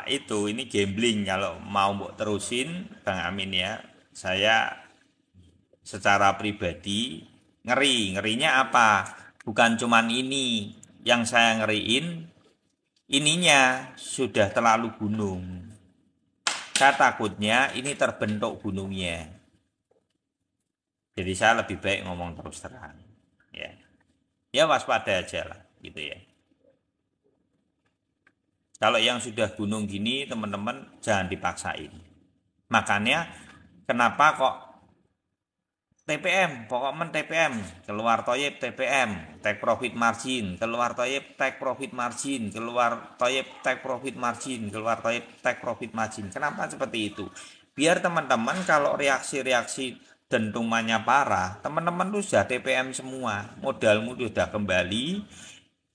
itu ini gambling kalau mau terusin Bang Amin ya. Saya secara pribadi ngerinya apa? Bukan cuman ini yang saya ngeriin, ininya sudah terlalu gunung. Saya takutnya ini terbentuk gunungnya. Jadi saya lebih baik ngomong terus terang. Ya, ya waspada aja lah, gitu ya. Kalau yang sudah gunung gini, teman-teman jangan dipaksain. Makanya kenapa kok TPM, pokoknya TPM, keluar toyib TPM, take profit margin, keluar toyib take profit margin, keluar toyib take profit margin, keluar toyib take profit margin. Kenapa seperti itu? Biar teman-teman kalau reaksi-reaksi dentumannya parah, teman-teman tuh sudah TPM semua, modalmu sudah kembali,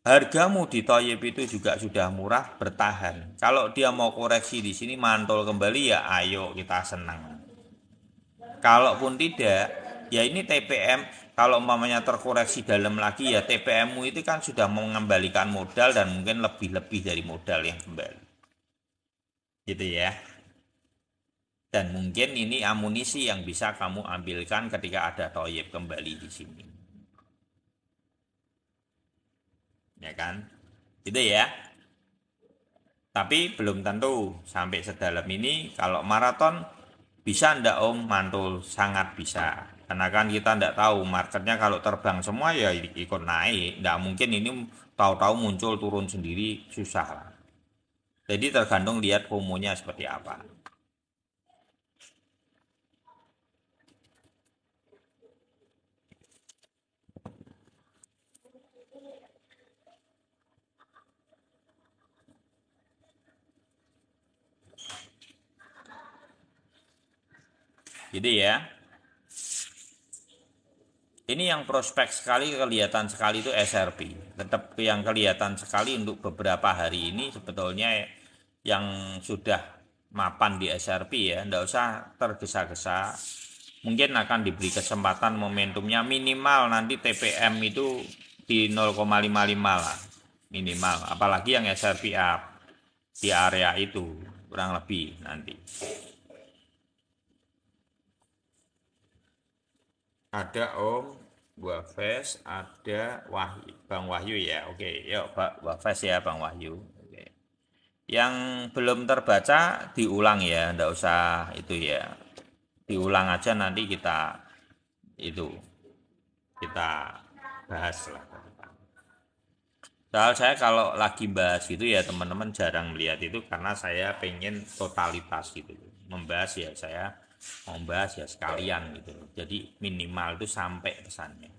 hargamu di toyib itu juga sudah murah, bertahan. Kalau dia mau koreksi di sini mantul kembali ya ayo kita senang. Kalaupun tidak, ya ini TPM kalau umpamanya terkoreksi dalam lagi ya TPM-mu itu kan sudah mengembalikan modal dan mungkin lebih-lebih dari modal yang kembali. Gitu ya. Dan mungkin ini amunisi yang bisa kamu ambilkan ketika ada toyib kembali di sini. Ya kan? Gitu ya. Tapi belum tentu sampai sedalam ini. Kalau maraton bisa ndak Om mantul? Sangat bisa. Karena kan kita ndak tahu marketnya kalau terbang semua ya ikut naik. Ndak mungkin ini tahu-tahu muncul turun sendiri, susah lah. Jadi tergantung lihat FOMO-nya seperti apa. Jadi ya, ini yang prospek sekali kelihatan sekali itu SRP. Tetap yang kelihatan sekali untuk beberapa hari ini sebetulnya yang sudah mapan di SRP ya, ndak usah tergesa-gesa. Mungkin akan diberi kesempatan momentumnya minimal nanti TPM itu di 0,55 lah minimal. Apalagi yang SRP up di area itu kurang lebih nanti. Ada Om Wafes, ada Wahyu, Bang Wahyu ya. Oke, yuk Pak Wafes ya Bang Wahyu. Oke. Yang belum terbaca diulang ya, ndak usah itu ya. Diulang aja nanti itu kita bahas lah. Soal saya kalau lagi bahas gitu ya teman-teman jarang melihat itu karena saya pengen totalitas gitu. Membahas ya saya membahas ya sekalian gitu. Jadi minimal itu sampai pesannya.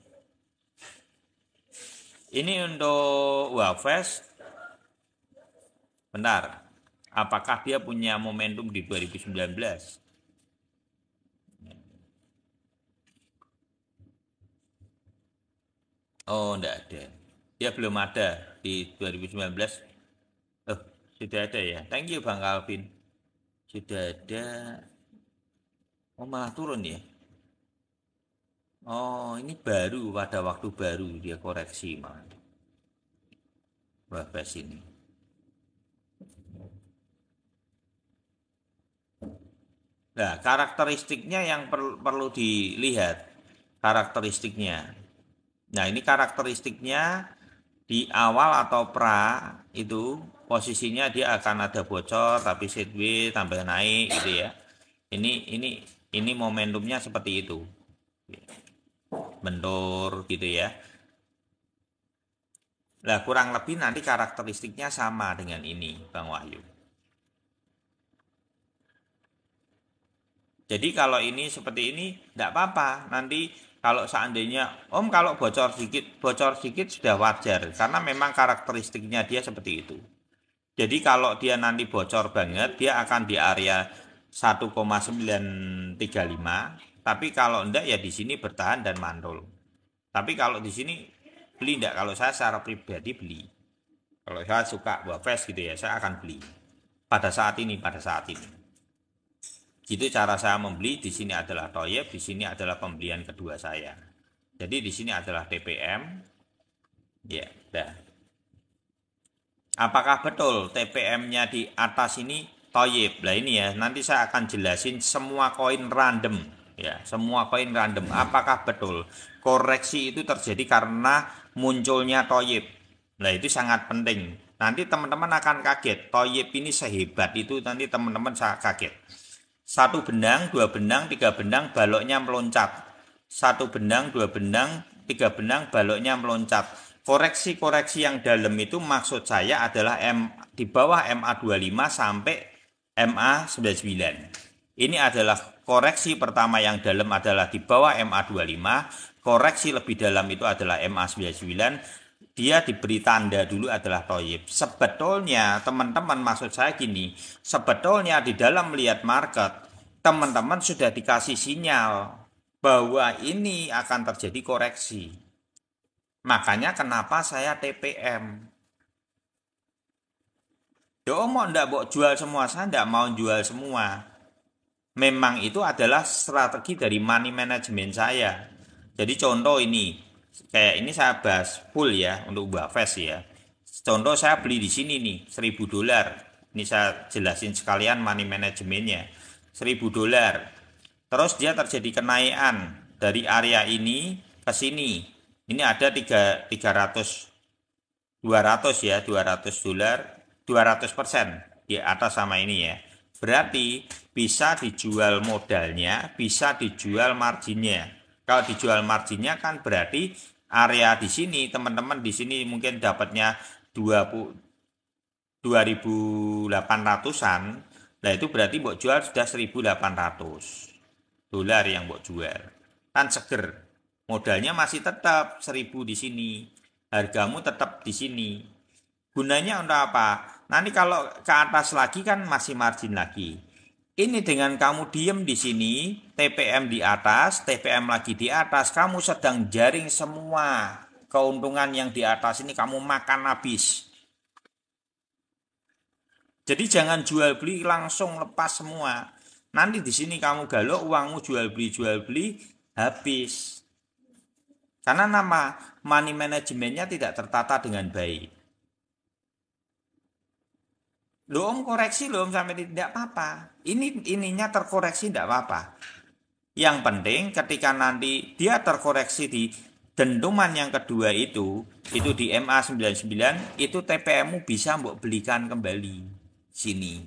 Ini untuk Wafes, benar. Apakah dia punya momentum di 2019? Oh, enggak ada. Dia belum ada di 2019. Oh, sudah ada ya. Thank you Bang Calvin. Sudah ada. Oh, malah turun ya. Oh, ini baru pada waktu baru dia koreksi malah. Wafes ini. Nah, karakteristiknya yang perlu dilihat. Karakteristiknya. Nah, ini karakteristiknya di awal atau pra itu posisinya dia akan ada bocor tapi sideways tambah naik gitu ya. Ini momentumnya seperti itu. Bentur gitu ya. Nah, kurang lebih nanti karakteristiknya sama dengan ini, Bang Wahyu. Jadi kalau ini seperti ini tidak apa-apa. Nanti kalau seandainya Om kalau bocor sedikit sudah wajar karena memang karakteristiknya dia seperti itu. Jadi kalau dia nanti bocor banget, dia akan di area 1,935. Tapi kalau enggak ya di sini bertahan dan mantul. Tapi kalau di sini beli enggak? Kalau saya secara pribadi beli. Kalau saya suka buat fast gitu ya, saya akan beli. Pada saat ini. Gitu cara saya membeli. Di sini adalah toyib, di sini adalah pembelian kedua saya. Jadi di sini adalah TPM. Ya, dah. Apakah betul TPM-nya di atas ini toyib? Nah ini ya, nanti saya akan jelasin semua koin random. Ya, semua koin random. Apakah betul koreksi itu terjadi karena munculnya toyib? Nah, itu sangat penting. Nanti teman-teman akan kaget. Toyib ini sehebat itu, nanti teman-teman kaget. Satu benang, dua benang, tiga benang, baloknya meloncat. Satu benang, dua benang, tiga benang, baloknya meloncat. Koreksi-koreksi yang dalam itu maksud saya adalah di bawah MA25 sampai MA99. Ini adalah koreksi pertama yang dalam adalah di bawah MA25. Koreksi lebih dalam itu adalah MA99. Dia diberi tanda dulu adalah toyib. Sebetulnya teman-teman maksud saya gini, sebetulnya di dalam melihat market, teman-teman sudah dikasih sinyal bahwa ini akan terjadi koreksi. Makanya kenapa saya TPM. Yo mau ndak mau jual semua, saya ndak mau jual semua. Memang itu adalah strategi dari money management saya. Jadi contoh ini, kayak ini saya bahas full ya untuk Buffett ya. Contoh saya beli di sini nih, $1.000. Ini saya jelasin sekalian money managementnya. $1.000. Terus dia terjadi kenaikan dari area ini ke sini. Ini ada 300 200 ya, $200, 200% di atas sama ini ya. Berarti bisa dijual modalnya, bisa dijual marginnya. Kalau dijual marginnya kan berarti area di sini, teman-teman di sini mungkin dapatnya 2.800-an. Nah itu berarti buat jual sudah $1.800 yang buat jual. Kan seger. Modalnya masih tetap 1.000 di sini. Hargamu tetap di sini. Gunanya untuk apa? Nanti kalau ke atas lagi kan masih margin lagi. Ini dengan kamu diem di sini, TPM di atas, TPM lagi di atas, kamu sedang jaring semua keuntungan yang di atas ini kamu makan habis. Jadi jangan jual beli langsung lepas semua. Nanti di sini kamu galau uangmu jual beli habis. Karena nama money manajemennya tidak tertata dengan baik. Loh om koreksi loh om sampai tidak apa-apa. Ininya terkoreksi tidak apa-apa. Yang penting ketika nanti dia terkoreksi di dentuman yang kedua itu di MA99 itu TPM-mu bisa mbok belikan kembali sini.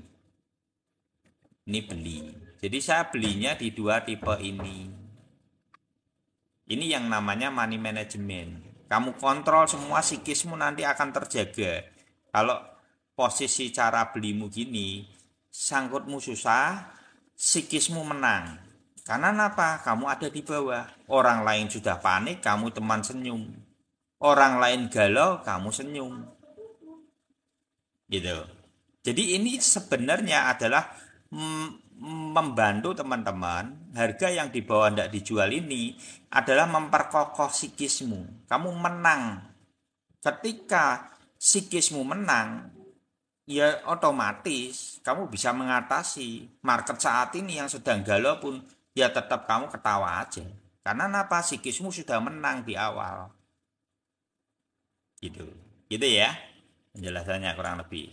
Ini beli. Jadi saya belinya di dua tipe ini. Ini yang namanya money management. Kamu kontrol semua psikismu nanti akan terjaga. Kalau posisi cara belimu gini, sangkutmu susah, psikismu menang. Karena apa? Kamu ada di bawah. Orang lain sudah panik, kamu teman senyum. Orang lain galau, kamu senyum. Gitu. Jadi ini sebenarnya adalah membantu teman-teman. Harga yang di bawah tidak dijual ini adalah memperkokoh psikismu. Kamu menang. Ketika psikismu menang, ya otomatis kamu bisa mengatasi market saat ini yang sedang galau pun ya tetap kamu ketawa aja. Karena apa? Psikismu sudah menang di awal. Gitu. Gitu ya. Penjelasannya kurang lebih.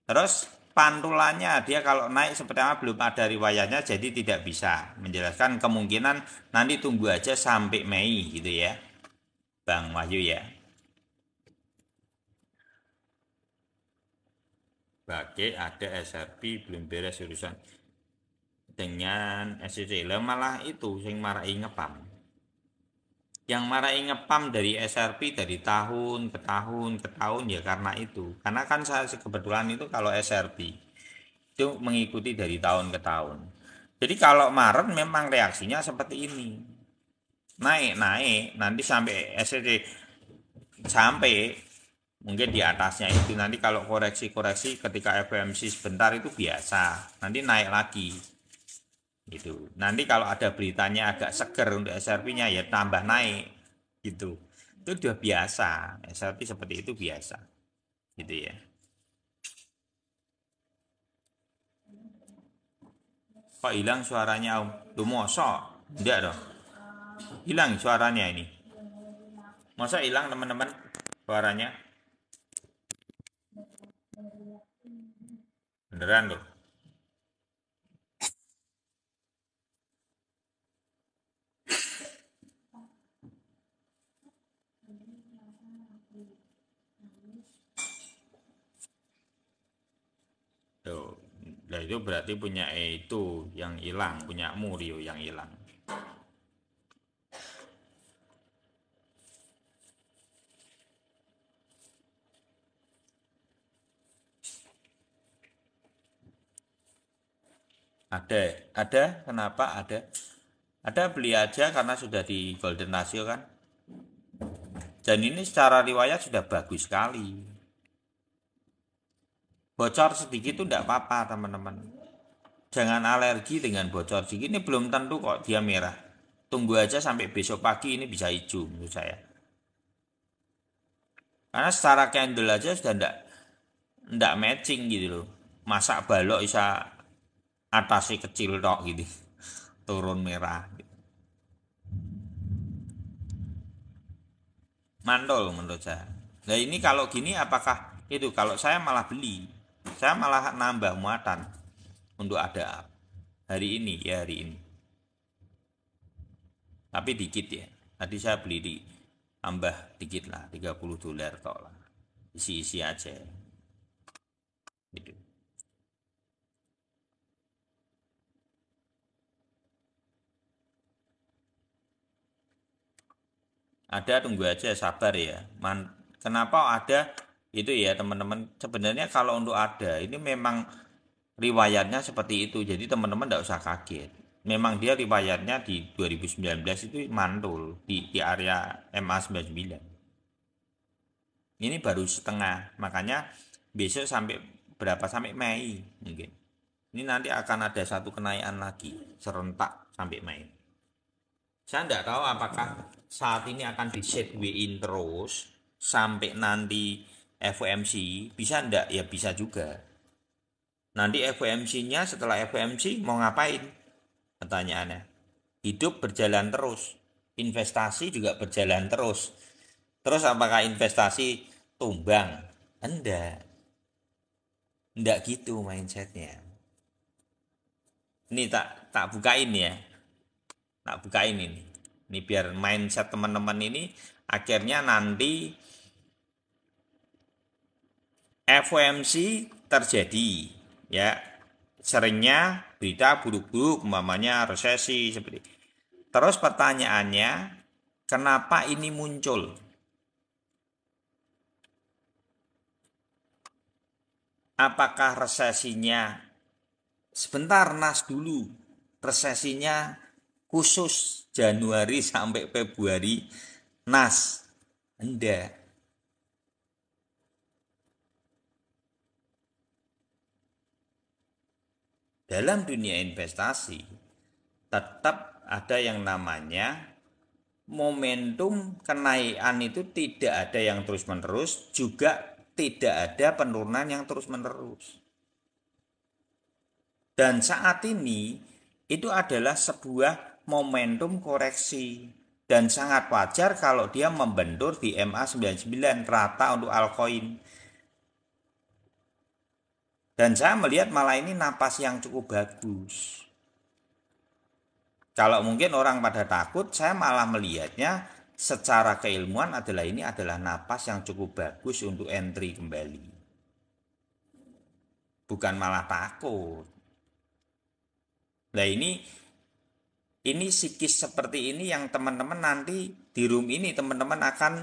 Terus pantulannya dia kalau naik seperti apa belum ada riwayatnya jadi tidak bisa menjelaskan kemungkinan nanti tunggu aja sampai Mei gitu ya. Bang Wahyu ya. Bagi ada SRP belum beres urusan dengan SCC. Lah malah itu sing marahi ngepam. Yang marahi ngepam dari SRP dari tahun ke tahun ke tahun ya karena itu. Karena kan saya kebetulan itu kalau SRP itu mengikuti dari tahun ke tahun. Jadi kalau Maret memang reaksinya seperti ini. Naik, nanti sampai SCC sampai mungkin di atasnya itu nanti kalau koreksi-koreksi ketika FOMC sebentar itu biasa. Nanti naik lagi. Gitu. Nanti kalau ada beritanya agak seger untuk SRP-nya ya tambah naik gitu. Itu udah biasa. SRP seperti itu biasa. Gitu ya. Kok hilang suaranya Om? Lu mosok? Enggak dong. Hilang suaranya ini. Masa hilang teman-teman suaranya? Beneran loh. Nah, itu berarti punya itu yang hilang, punyamu Rio yang hilang. Ada, kenapa ada? Ada beli aja karena sudah di Golden Ratio kan. Dan ini secara riwayat sudah bagus sekali. Bocor sedikit itu tidak apa-apa teman-teman. Jangan alergi dengan bocor sedikit. Ini belum tentu kok dia merah. Tunggu aja sampai besok pagi ini bisa hijau menurut saya. Karena secara candle aja sudah ndak matching gitu loh. Masak balok bisa atasnya kecil tok gitu. Turun merah. Mantul menurut saya. Nah ini kalau gini apakah itu kalau saya malah beli. Saya malah nambah muatan untuk ada hari ini ya hari ini. Tapi dikit ya. Tadi saya beli di tambah dikit lah 30 dolar tok lah. Isi-isi aja. Gitu. Ada tunggu aja sabar ya. Kenapa ada itu ya teman-teman. Sebenarnya kalau untuk ada ini memang riwayatnya seperti itu. Jadi teman-teman tidak usah kaget. Memang dia riwayatnya di 2019 itu mantul di area MA 99. Ini baru setengah. Makanya besok sampai berapa sampai Mei mungkin. Ini nanti akan ada satu kenaikan lagi serentak sampai Mei. Saya tidak tahu apakah saat ini akan di sidewayin terus sampai nanti FOMC. Bisa enggak? Ya bisa juga. Nanti FOMC-nya setelah FOMC mau ngapain? Pertanyaannya. Hidup berjalan terus. Investasi juga berjalan terus. Terus apakah investasi tumbang? Enggak. Enggak gitu mindsetnya. Ini tak bukain ya. Tak bukain ini. Ini biar mindset teman-teman ini akhirnya nanti FOMC terjadi ya. Seringnya berita buruk-buruk umpamanya resesi seperti itu. Terus pertanyaannya, kenapa ini muncul? Apakah resesinya sebentar nas dulu? Resesinya khusus Januari sampai Februari nas. Enggak. Dalam dunia investasi tetap ada yang namanya momentum kenaikan itu tidak ada yang terus-menerus, juga tidak ada penurunan yang terus-menerus. Dan saat ini itu adalah sebuah momentum koreksi dan sangat wajar kalau dia membentur di MA 99 rata untuk altcoin. Dan saya melihat malah ini napas yang cukup bagus. Kalau mungkin orang pada takut, saya malah melihatnya secara keilmuan adalah ini adalah napas yang cukup bagus untuk entry kembali. Bukan malah takut. Nah ini psikis seperti ini yang teman-teman nanti di room ini teman-teman akan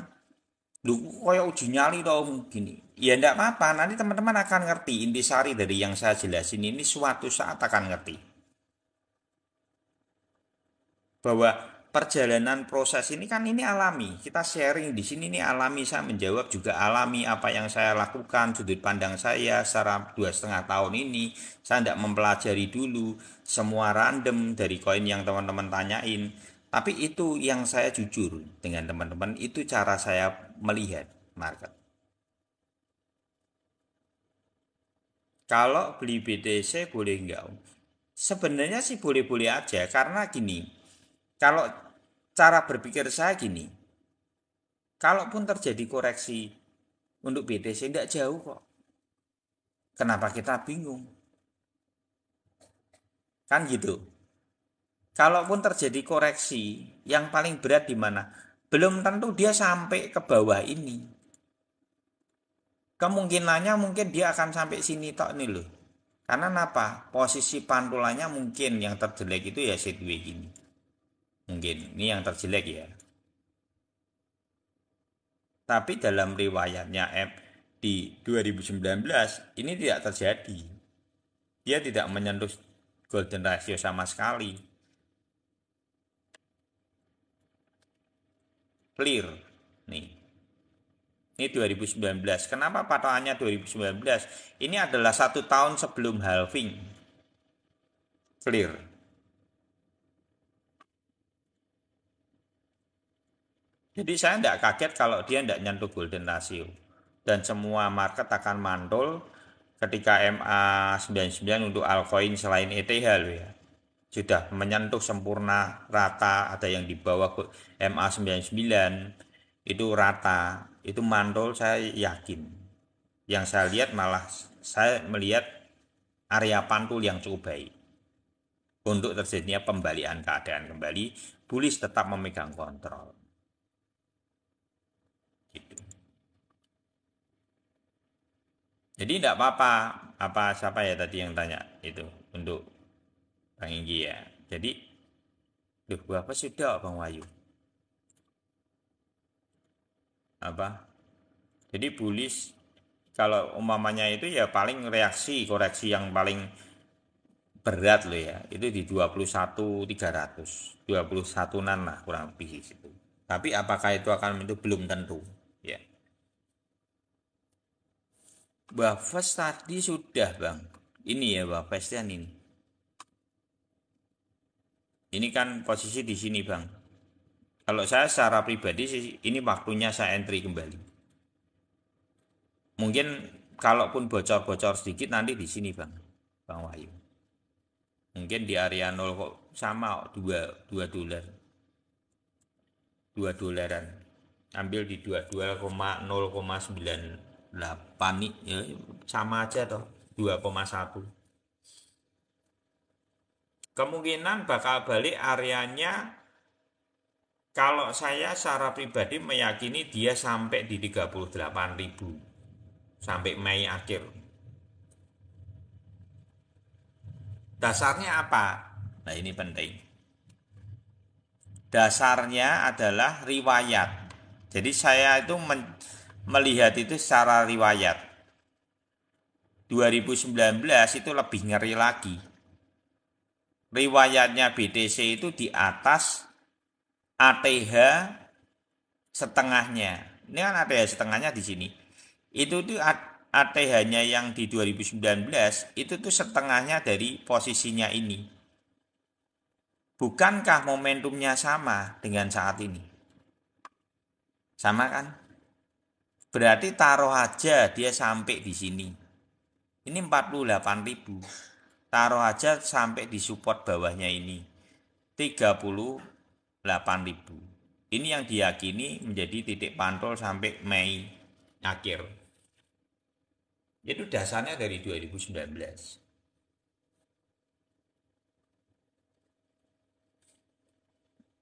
lu koyo uji nyali dong gini. Ya enggak apa-apa, nanti teman-teman akan ngerti intisari dari yang saya jelasin ini suatu saat akan ngerti. Bahwa perjalanan proses ini kan ini alami. Kita sharing di sini ini alami, saya menjawab juga alami apa yang saya lakukan, sudut pandang saya secara 2,5 tahun ini. Saya tidak mempelajari dulu semua random dari koin yang teman-teman tanyain. Tapi itu yang saya jujur dengan teman-teman, itu cara saya melihat market. Kalau beli BTC boleh enggak? Sebenarnya sih boleh-boleh aja karena gini. Kalau cara berpikir saya gini, kalaupun terjadi koreksi untuk BTC tidak jauh kok. Kenapa kita bingung? Kan gitu. Kalaupun terjadi koreksi, yang paling berat di mana? Belum tentu dia sampai ke bawah ini. Kemungkinannya mungkin dia akan sampai sini tok nih loh. Karena kenapa? Posisi pantulannya mungkin yang terjelek itu ya sideways gini. Mungkin ini yang terjelek ya. Tapi dalam riwayatnya di 2019 ini tidak terjadi. Dia tidak menyentuh golden ratio sama sekali. Clear. Nih. Ini 2019. Kenapa patokannya 2019? Ini adalah 1 tahun sebelum halving. Clear. Jadi saya tidak kaget kalau dia tidak nyentuh golden ratio. Dan semua market akan mantul ketika MA99 untuk altcoin selain ETH loh ya. Sudah menyentuh sempurna rata, ada yang di bawah MA99 itu rata. Itu mantul saya yakin. Yang saya lihat malah saya melihat area pantul yang cukup baik. Untuk terjadinya pembalian keadaan kembali, bullish tetap memegang kontrol. Gitu. Jadi tidak apa-apa, siapa ya tadi yang tanya itu untuk Bang Inggi ya. Jadi, apa sudah Bang Wayu? Apa? Jadi bullish kalau umpamanya itu ya paling koreksi yang paling berat loh ya. Itu di 21.300, 21-an lah kurang lebih di situ. Tapi apakah itu belum tentu ya. Buffett tadi sudah Bang. Ini ya Buffett ini. Ini kan posisi di sini Bang. Kalau saya secara pribadi sih ini waktunya saya entry kembali. Mungkin kalaupun bocor-bocor sedikit nanti di sini Bang Wahyu. Mungkin di area 0 kok sama 2 dolar. 2 dolaran. Ambil di 22,0,98 nih ya, sama aja toh 2,1. Kemungkinan bakal balik areanya kalau saya secara pribadi meyakini dia sampai di 38.000 sampai Mei akhir. Dasarnya apa? Nah, ini penting. Dasarnya adalah riwayat. Jadi saya itu melihat itu secara riwayat. 2019 itu lebih ngeri lagi. Riwayatnya BTC itu di atas ATH setengahnya. Ini kan ATH setengahnya di sini. Itu tuh ATH-nya yang di 2019 itu tuh setengahnya dari posisinya ini. Bukankah momentumnya sama dengan saat ini? Sama kan? Berarti taruh aja dia sampai di sini. Ini 48.000. Taruh aja sampai di support bawahnya ini. 38.000. Ini yang diyakini menjadi titik pantul sampai Mei akhir. Itu dasarnya dari 2019.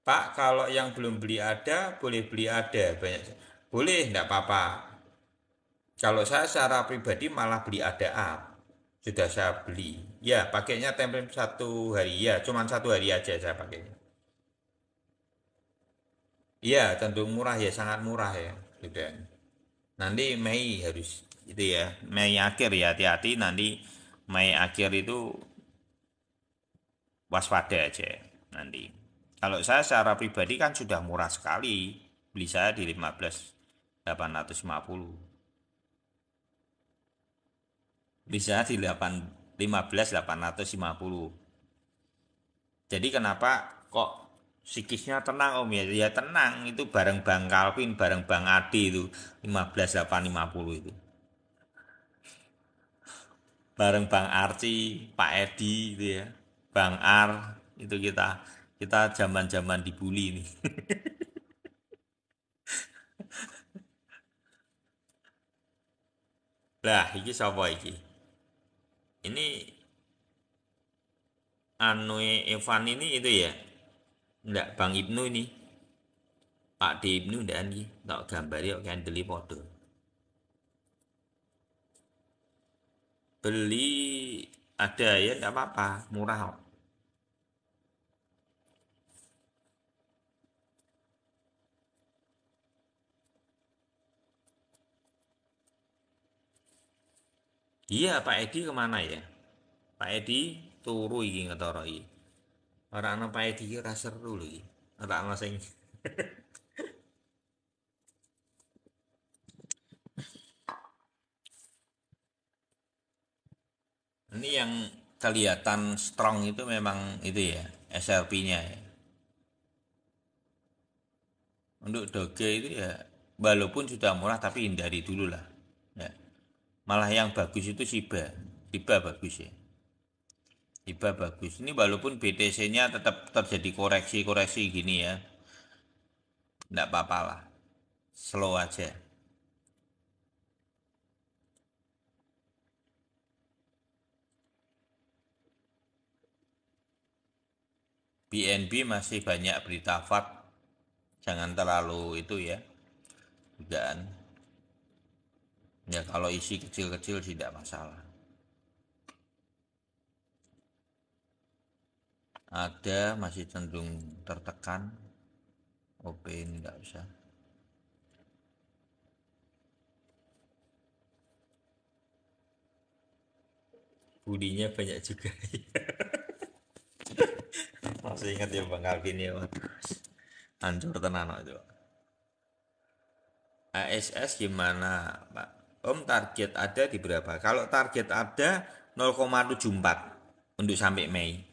Pak, kalau yang belum beli ada, boleh beli ada. Banyak. Boleh, enggak apa-apa. Kalau saya secara pribadi malah beli ada up. Sudah saya beli. Ya, pakainya template 1 hari. Ya, cuman 1 hari aja saya pakainya. Iya, cenderung murah ya, sangat murah ya. Sudah. Nanti Mei harus itu ya. Mei akhir ya, hati-hati nanti Mei akhir itu waspada aja nanti. Kalau saya secara pribadi kan sudah murah sekali. Beli saya di 15.850. Beli saya di 15.850. Jadi kenapa kok psikisnya tenang Om ya? Ya tenang, itu bareng Bang Calvin, bareng Bang Adi itu 15.850 itu. Bareng Bang Arci, Pak Edi itu ya. Bang Ar itu kita zaman-zaman dibully nih. Lah, iki sapa iki? Ini Evan ini itu ya. Enggak, Bang Ibnu ini. Pak D Ibnu ndak iki. Tak gambari kok candle podo. Beli Ada ya, enggak apa-apa, murah kok. Iya, Pak Edi kemana ya? Pak Edi turu iki ngetara iki. Ora ana Pak Edi ki ora seru lho iki. Ora ana sing ini yang kelihatan strong itu memang itu ya, SRP-nya ya. Untuk Doge itu ya walaupun sudah murah tapi hindari dulu lah. Ya. Malah yang bagus itu Shiba. Shiba bagus ya. Shiba bagus. Ini walaupun BTC-nya tetap terjadi koreksi-koreksi gini ya. Enggak apa-apa lah. Slow aja. BNB masih banyak berita FAD. Jangan terlalu itu ya. Dugaan. Ya kalau isi kecil-kecil tidak masalah. Ada masih cenderung tertekan. OP ini nggak usah. Budinya banyak juga. Masih ingat ya Bang Alvin ya. Hancur tenan itu. ASS gimana Pak? Om target ada di berapa? Kalau target ada 0,74 untuk sampai Mei.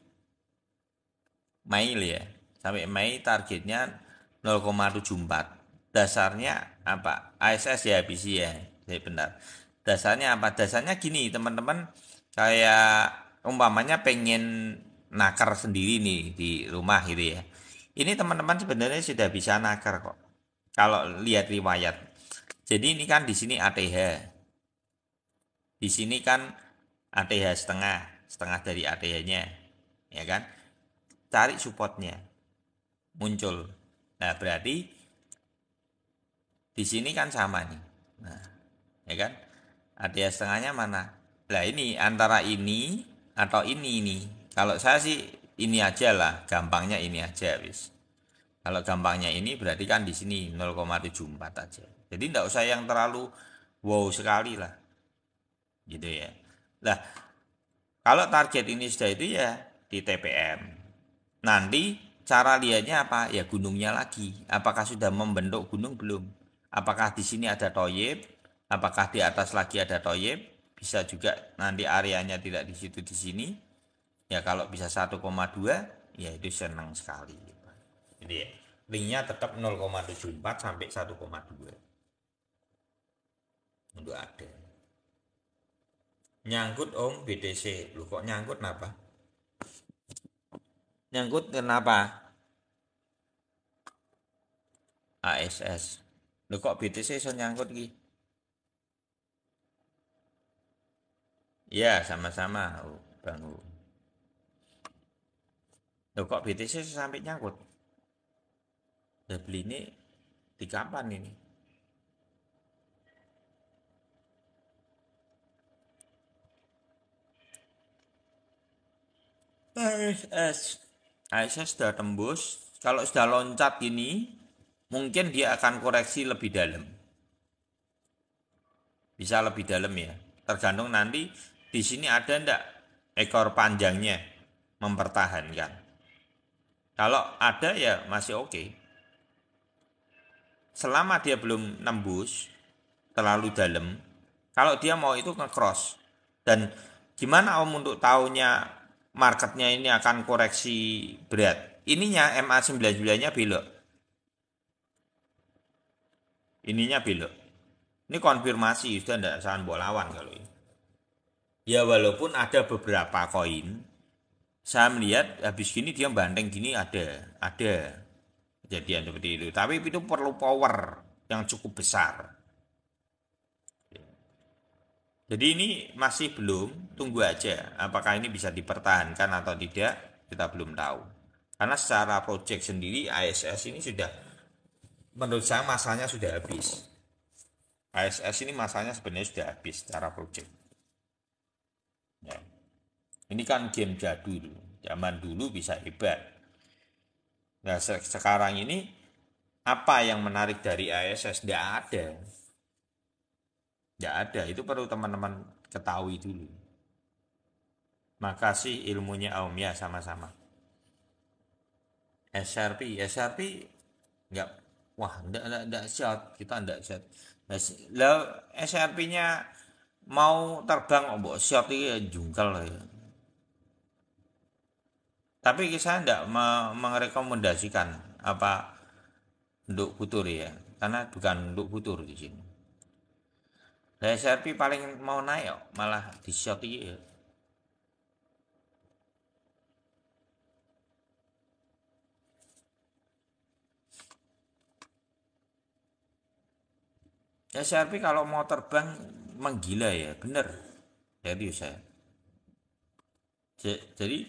Mei ya. Sampai Mei targetnya 0,74. Dasarnya apa? ASS ya habis ya. Jadi benar. Dasarnya apa? Dasarnya gini teman-teman, kayak umpamanya pengen nakar sendiri nih di rumah gitu ya. Ini teman-teman sebenarnya sudah bisa nakar kok. Kalau lihat riwayat. Jadi ini kan di sini ATH. Di sini kan ATH setengah, setengah dari ATH-nya, ya kan? Cari supportnya, muncul. Nah, berarti di sini kan sama nih. Nah, ya kan? ATH setengahnya mana? Nah, ini antara ini atau ini. Kalau saya sih ini aja lah, gampangnya ini aja, wis. Kalau gampangnya ini berarti kan di sini 0,74 aja. Jadi tidak usah yang terlalu wow sekali lah, gitu ya. Nah, kalau target ini sudah itu ya di TPM. Nanti cara lihatnya apa? Ya gunungnya lagi. Apakah sudah membentuk gunung belum? Apakah di sini ada toyib? Apakah di atas lagi ada toyib? Bisa juga nanti areanya tidak di situ di sini. Ya kalau bisa 1,2 ya itu senang sekali. Jadi ya, linknya tetap 0,74 sampai 1,2 untuk ada. Nyangkut om BTC. Lu kok nyangkut kenapa? Nyangkut kenapa? ASS. Lu kok BTC iso nyangkut ki? Ya, sama-sama, Bang U. Lu kok BTC sampai nyangkut? Udah beli ini di kapan ini? ASS. ASS sudah tembus. Kalau sudah loncat gini, mungkin dia akan koreksi lebih dalam. Bisa lebih dalam ya. Tergantung nanti di sini ada ndak ekor panjangnya mempertahankan. Kalau ada ya masih oke. Selama dia belum nembus terlalu dalam, kalau dia mau itu nge-cross. Dan gimana Om untuk tahunya marketnya ini akan koreksi berat? Ininya MA99-nya belok. Ininya belok. Ini konfirmasi sudah tidak salah bawa lawan kalau ini. Ya walaupun ada beberapa koin, saya melihat habis gini dia bandeng gini ada kejadian seperti itu. Tapi itu perlu power yang cukup besar. Jadi ini masih belum, tunggu aja apakah ini bisa dipertahankan atau tidak, kita belum tahu. Karena secara project sendiri ASS ini sudah, menurut saya masanya sudah habis. ASS ini masanya sebenarnya sudah habis secara project. Ya. Ini kan game jadul, zaman dulu bisa hebat. Nah, sekarang ini apa yang menarik dari ISS? Tidak ada. Tidak ada, itu perlu teman-teman ketahui dulu. Makasih ilmunya Om ya, sama-sama. SRP nggak, wah enggak shot, kita enggak shot. Lah SRP-nya mau terbang oh mbok shot iki ya jungkel ya. Tapi saya enggak merekomendasikan apa untuk futur ya, karena bukan untuk futur di sini. Lah SRP paling mau naik kok, malah di shot iki ya. SRP kalau mau terbang menggila ya, bener. Jadi saya. Jadi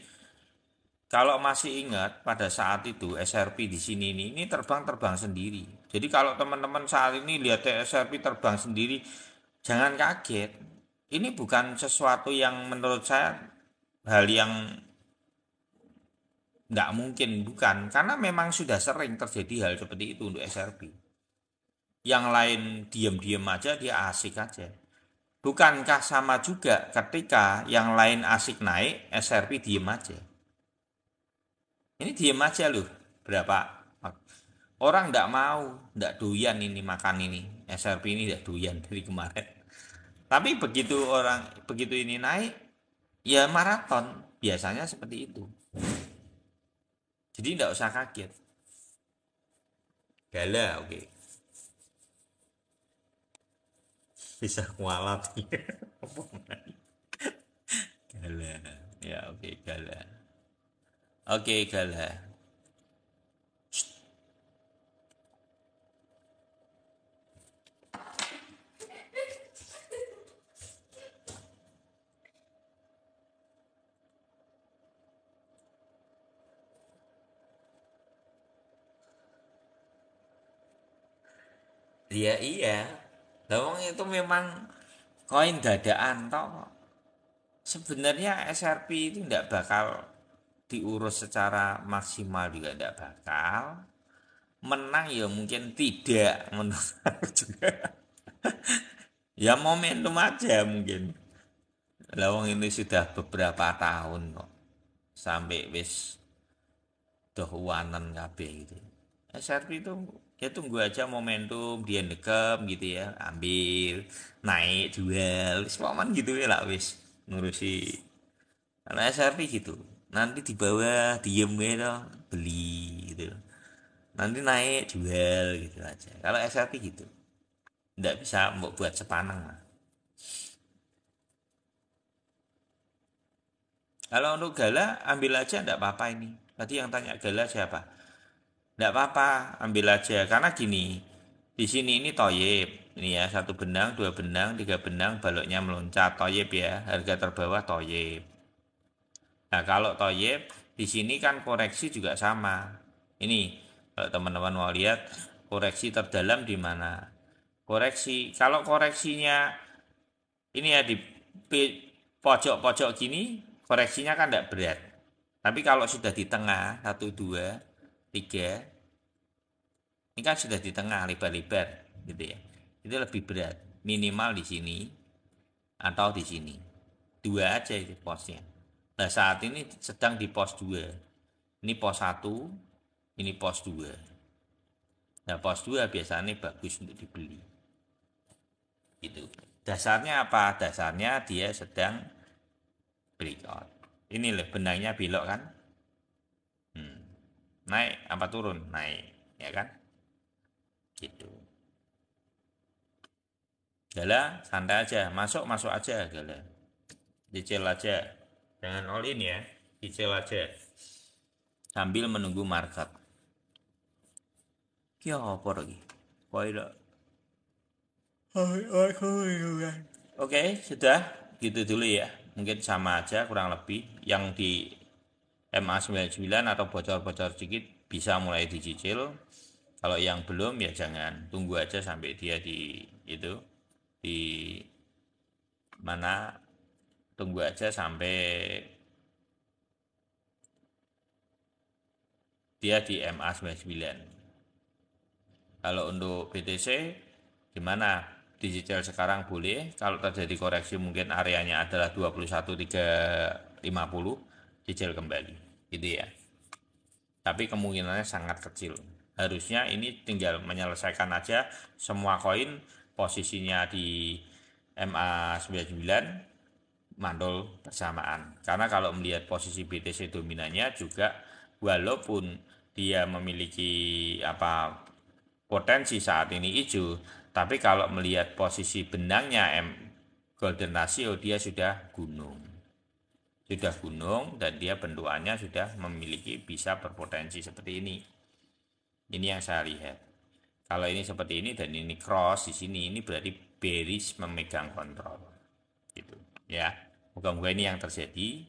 kalau masih ingat pada saat itu SRP di sini ini terbang-terbang sendiri. Jadi kalau teman-teman saat ini lihat SRP terbang sendiri, jangan kaget. Ini bukan sesuatu yang menurut saya hal yang nggak mungkin, bukan. Karena memang sudah sering terjadi hal seperti itu untuk SRP. Yang lain diam-diam aja, dia asik aja. Bukankah sama juga ketika yang lain asik naik, SRP diem aja. Ini diem aja loh. Berapa orang nggak mau, nggak doyan ini makan ini. SRP ini nggak doyan dari kemarin. Tapi begitu ini naik, ya maraton. Biasanya seperti itu. Jadi nggak usah kaget. Gala, oke. Bisa kualat. Gala. Ya, oke, gala. Oke, gala. Iya, iya. Lawang itu memang koin dadaan toh. Sebenarnya SRP itu tidak bakal diurus secara maksimal, juga tidak bakal menang, ya mungkin tidak menurut aku juga. Ya momentum aja mungkin. Lawang ini sudah beberapa tahun kok sampai wis dohwanan kabeh gitu. SRP itu ya tunggu aja momentum dia dekem gitu ya, ambil, naik, jual, wis momen gitu ya lah wis ngurusi. Kalau SRP gitu, nanti di bawah diem gitu, beli gitu. Nanti naik, jual gitu aja. Kalau SRP gitu, nggak bisa mau buat sepaneng lah. Kalau untuk Gala, ambil aja nggak apa-apa ini. Tadi yang tanya Gala siapa? Nggak apa-apa, ambil aja. Karena gini, di sini ini toyib. Ini ya, satu benang, dua benang, tiga benang, baloknya meloncat. Toyib ya, harga terbawah toyib. Nah, kalau toyib, di sini kan koreksi juga sama. Ini, kalau teman-teman mau lihat, koreksi terdalam di mana? Koreksi, kalau koreksinya ini ya di pojok-pojok gini, koreksinya kan tidak berat. Tapi kalau sudah di tengah, satu, dua, tiga, ini kan sudah di tengah, lebar-lebar, gitu ya. Itu lebih berat, minimal di sini atau di sini. Dua aja itu posnya. Nah, saat ini sedang di pos 2. Ini pos 1, ini pos 2. Nah, pos 2 biasanya bagus untuk dibeli. Gitu. Dasarnya apa? Dasarnya dia sedang breakout. Ini loh benangnya belok kan? Hmm. Naik apa turun? Naik, ya kan? Gitu. Gala santai aja, masuk masuk aja gala. Cicil aja. Jangan all in ya. Cicil aja. Sambil menunggu market. Ki apa lagi? Kok oke, sudah gitu dulu ya. Mungkin sama aja kurang lebih yang di MA99 atau bocor-bocor sedikit bisa mulai dicicil. Kalau yang belum ya jangan, tunggu aja sampai dia di itu di mana, tunggu aja sampai dia di MA99. Kalau untuk BTC gimana? Digital sekarang boleh, kalau terjadi koreksi mungkin areanya adalah 21.350, cicil kembali gitu ya. Tapi kemungkinannya sangat kecil. Harusnya ini tinggal menyelesaikan aja semua koin posisinya di MA99 mandul bersamaan. Karena kalau melihat posisi BTC dominannya juga, walaupun dia memiliki potensi saat ini hijau, tapi kalau melihat posisi benangnya golden ratio dia sudah gunung dan dia bentukannya sudah memiliki bisa berpotensi seperti ini. Ini yang saya lihat. Kalau ini seperti ini dan ini cross di sini, ini berarti bearish memegang kontrol. Gitu ya. Moga-moga ini yang terjadi.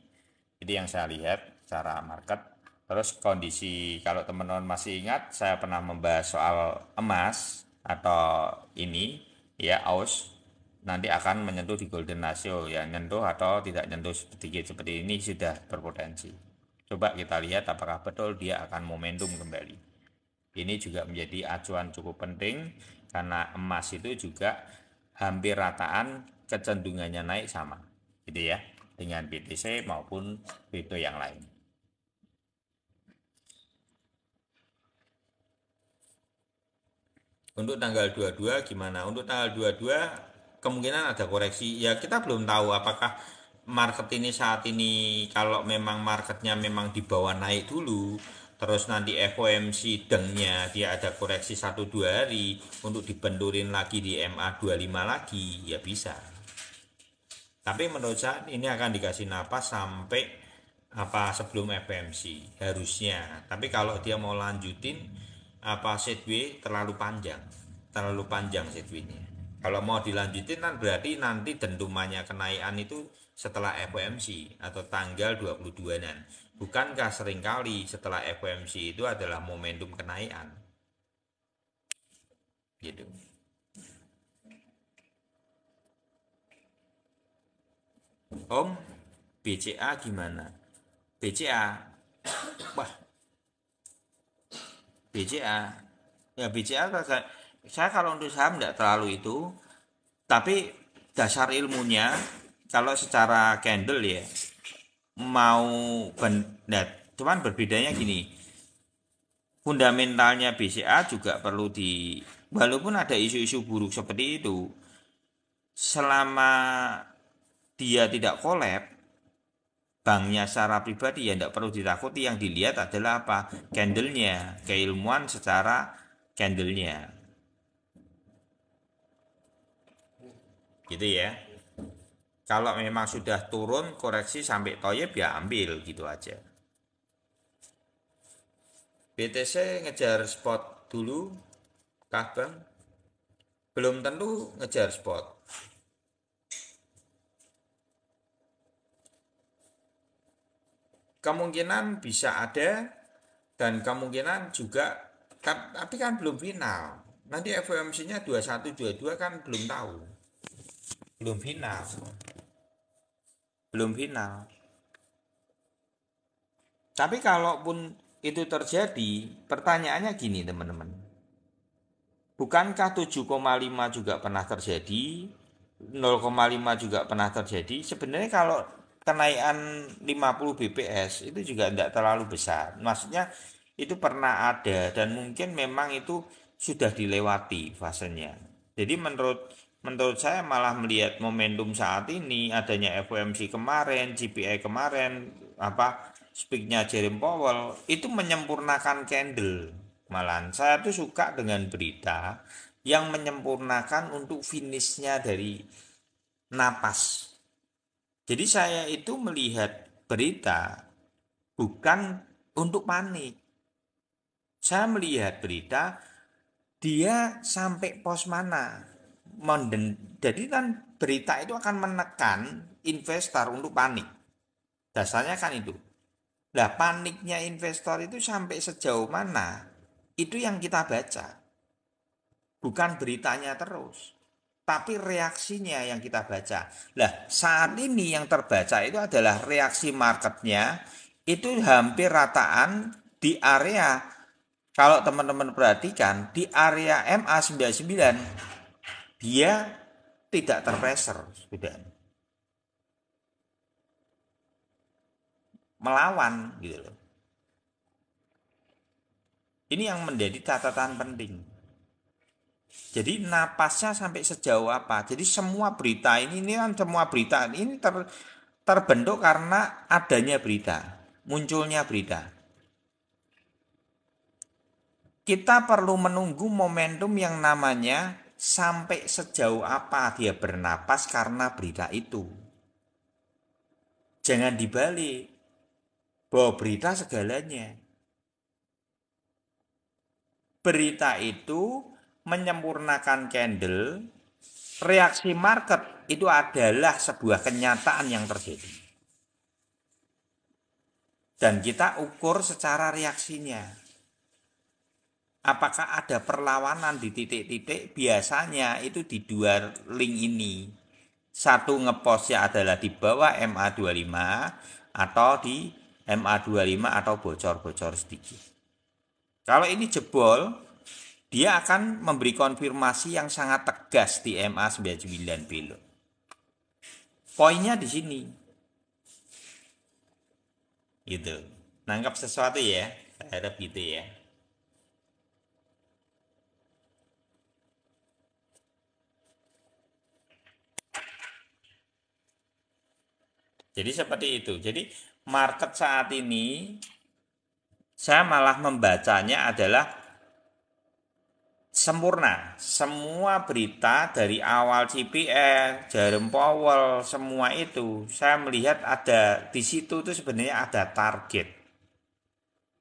Itu yang saya lihat secara market. Terus kondisi, kalau teman-teman masih ingat, saya pernah membahas soal emas atau ini ya, AUS nanti akan menyentuh di golden ratio ya, nyentuh atau tidak nyentuh sedikit seperti ini sudah berpotensi. Coba kita lihat apakah betul dia akan momentum kembali. Ini juga menjadi acuan cukup penting karena emas itu juga hampir rataan kecenderungannya naik sama gitu ya, dengan BTC maupun kripto yang lain. Untuk tanggal 22 gimana? Untuk tanggal 22 kemungkinan ada koreksi. Ya kita belum tahu apakah market ini saat ini, kalau memang marketnya memang di bawah naik dulu, terus nanti FOMC dengnya dia ada koreksi 1-2 hari untuk dibenturin lagi di MA25 lagi, ya bisa. Tapi menurut saya ini akan dikasih napas sampai sebelum FOMC harusnya. Tapi kalau dia mau lanjutin sideways terlalu panjang sideways-nya. Kalau mau dilanjutin kan berarti nanti dentumannya kenaikan itu setelah FOMC atau tanggal 22-an. Bukankah seringkali setelah FOMC itu adalah momentum kenaikan? Gitu. Om, BCA gimana? BCA, wah, BCA, ya BCA saya kalau untuk saham tidak terlalu itu, tapi dasar ilmunya kalau secara candle ya mau cuman berbedanya gini, fundamentalnya BCA juga perlu walaupun ada isu-isu buruk seperti itu, selama dia tidak kolab banknya secara pribadi ya tidak perlu ditakuti. Yang dilihat adalah candlenya, keilmuan secara candlenya gitu ya. Kalau memang sudah turun koreksi sampai toyib ya ambil gitu aja. BTC ngejar spot dulu kah bang? Belum tentu ngejar spot. Kemungkinan bisa ada dan kemungkinan juga tapi kan belum final. Nanti FOMC-nya 21-22 kan belum tahu. Belum final. Tapi kalaupun itu terjadi, pertanyaannya gini teman-teman. Bukankah 7,5 juga pernah terjadi? 0,5 juga pernah terjadi. Sebenarnya kalau kenaikan 50 bps itu juga tidak terlalu besar. Maksudnya itu pernah ada dan mungkin memang itu sudah dilewati fasenya. Jadi menurut saya malah melihat momentum saat ini, adanya FOMC kemarin, CPI kemarin, speaknya Jerome Powell itu menyempurnakan candle. Malahan saya tuh suka dengan berita yang menyempurnakan untuk finishnya dari napas. Jadi saya itu melihat berita bukan untuk panik. Saya melihat berita dia sampai pos mana. Jadi kan berita itu akan menekan investor untuk panik. Dasarnya kan itu. Nah, paniknya investor itu sampai sejauh mana? Itu yang kita baca. Bukan beritanya terus, tapi reaksinya yang kita baca. Nah, saat ini yang terbaca itu adalah reaksi marketnya itu hampir rataan di area, kalau teman-teman perhatikan, di area MA99 dia tidak terpressure, sudah melawan gitu loh. Ini yang menjadi catatan penting. Jadi napasnya sampai sejauh apa? Jadi semua berita ini kan semua berita ini terbentuk karena adanya berita, munculnya berita. Kita perlu menunggu momentum yang namanya sampai sejauh apa dia bernapas karena berita itu. Jangan dibalik bahwa berita segalanya. Berita itu menyempurnakan candle, reaksi market itu adalah sebuah kenyataan yang terjadi. Dan kita ukur secara reaksinya. Apakah ada perlawanan di titik-titik? Biasanya itu di dua link ini. Satu ngepostnya adalah di bawah MA25 atau di MA25 atau bocor-bocor sedikit. Kalau ini jebol, dia akan memberi konfirmasi yang sangat tegas di MA99 belok. Poinnya di sini. Gitu. Nangkap sesuatu ya? Saya harap gitu ya. Jadi seperti itu. Jadi market saat ini saya malah membacanya adalah sempurna. Semua berita dari awal CPR, Jerome Powell, semua itu saya melihat ada di situ tuh sebenarnya ada target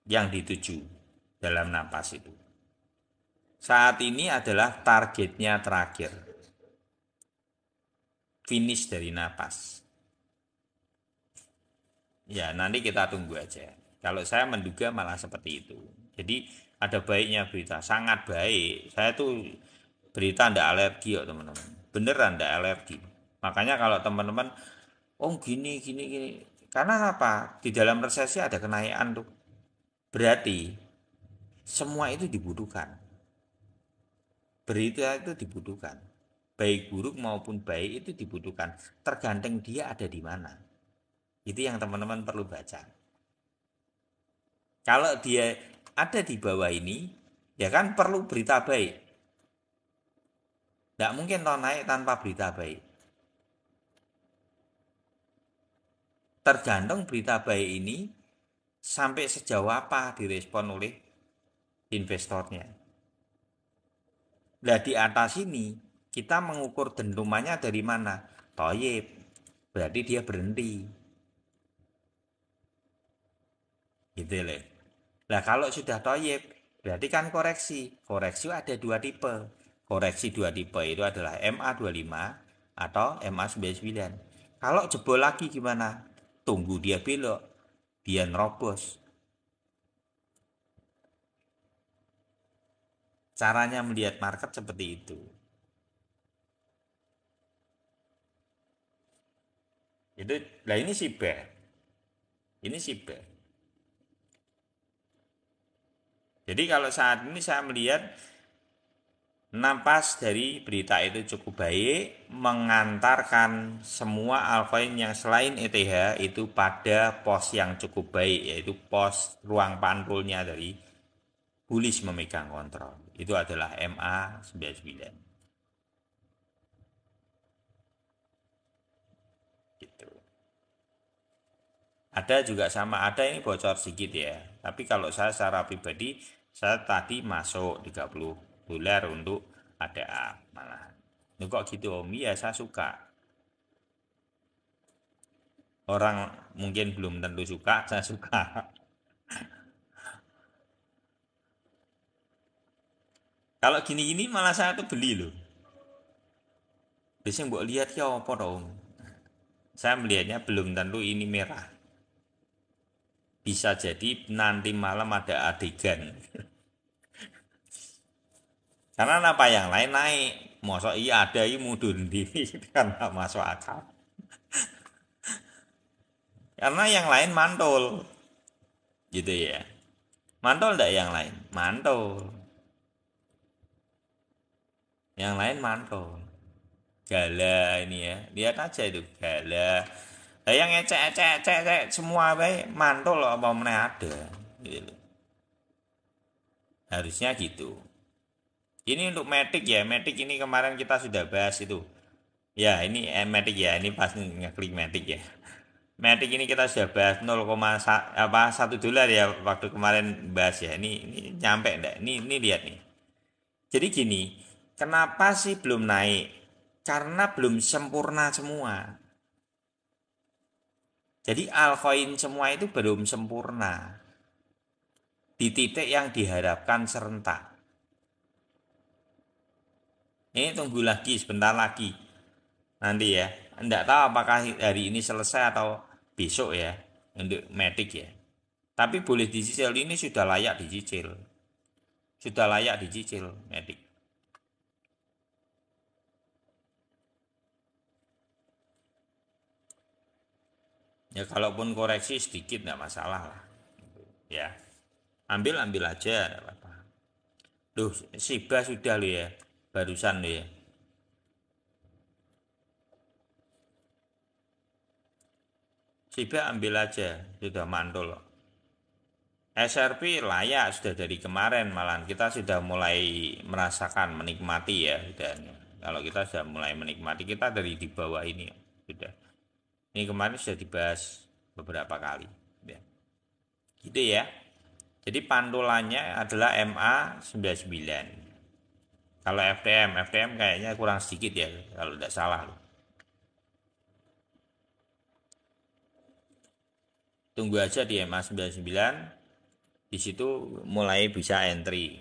yang dituju dalam napas itu. Saat ini adalah targetnya terakhir. Finish dari napas. Ya, nanti kita tunggu aja. Kalau saya menduga malah seperti itu. Jadi ada baiknya berita, sangat baik. Saya tuh berita ndak alergi kok teman-teman. Beneran ndak alergi. Makanya kalau teman-teman, oh gini, gini, gini. Karena apa? Di dalam resesi ada kenaikan tuh. Berarti semua itu dibutuhkan. Berita itu dibutuhkan. Baik buruk maupun baik itu dibutuhkan. Tergantung dia ada di mana. Itu yang teman-teman perlu baca. Kalau dia ada di bawah ini, ya kan perlu berita baik. Tidak mungkin toh naik tanpa berita baik. Tergantung berita baik ini sampai sejauh apa direspon oleh investornya. Nah di atas ini kita mengukur dentumannya dari mana? Toyib, berarti dia berhenti. Gitu loh. Nah kalau sudah toyib, berarti kan koreksi. Koreksi ada dua tipe. Koreksi dua tipe itu adalah MA25 atau MA99. Kalau jebol lagi gimana? Tunggu dia belok, dia nerobos. Caranya melihat market seperti itu. Itu, nah ini si bear. Ini si bear. Jadi kalau saat ini saya melihat napas dari berita itu cukup baik mengantarkan semua altcoin yang selain ETH itu pada pos yang cukup baik yaitu pos ruang pantulnya dari bullish memegang kontrol. Itu adalah MA99. Gitu. Ada juga sama, ada ini bocor sedikit ya. Tapi kalau saya secara pribadi, saya tadi masuk 30 dolar untuk ADA malah. Ini kok gitu Om? Iya saya suka. Orang mungkin belum tentu suka, saya suka. Kalau gini-gini malah saya tuh beli loh. Biasanya mbok lihat ya apa Om? Saya melihatnya belum tentu ini merah. Bisa jadi nanti malam ada adegan. Karena apa yang lain naik. Masa iya ada ini mundur diri kan gak masuk akal. Karena yang lain mantul. Gitu ya. Mantul enggak yang lain? Mantul. Yang lain mantul. Gala ini ya. Lihat aja itu gala. Nah, yang ecek semua baik mantul loh apa mana ada. Gitu. Harusnya gitu. Ini untuk Matic ya. Matic ini kemarin kita sudah bahas itu. Ya, ini Matic ya. Ini pas ngeklik Matic ya. Matic ini kita sudah bahas 1 dolar ya waktu kemarin bahas ya. Ini nyampe enggak? Ini lihat nih. Jadi gini, kenapa sih belum naik? Karena belum sempurna semua. Jadi altcoin semua itu belum sempurna. Di titik yang diharapkan serentak. Ini tunggu lagi, sebentar lagi. Nanti ya. Enggak tahu apakah hari ini selesai atau besok ya. Untuk Matic ya. Tapi boleh dicicil, ini sudah layak dicicil. Sudah layak dicicil Matic. Ya kalaupun koreksi sedikit nggak masalah lah. Ya. Ambil aja, nggak apa-apa. Duh, Shiba sudah lo ya. Barusan lo ya. Shiba ambil aja, sudah mantul. SRP layak sudah dari kemarin malah kita sudah mulai merasakan menikmati ya dan kalau kita sudah mulai menikmati kita dari di bawah ini sudah. Ini kemarin sudah dibahas beberapa kali ya. Gitu ya. Jadi pantulannya adalah MA 99. Kalau FTM kayaknya kurang sedikit ya kalau tidak salah. Tunggu aja di MA 99, di situ mulai bisa entry.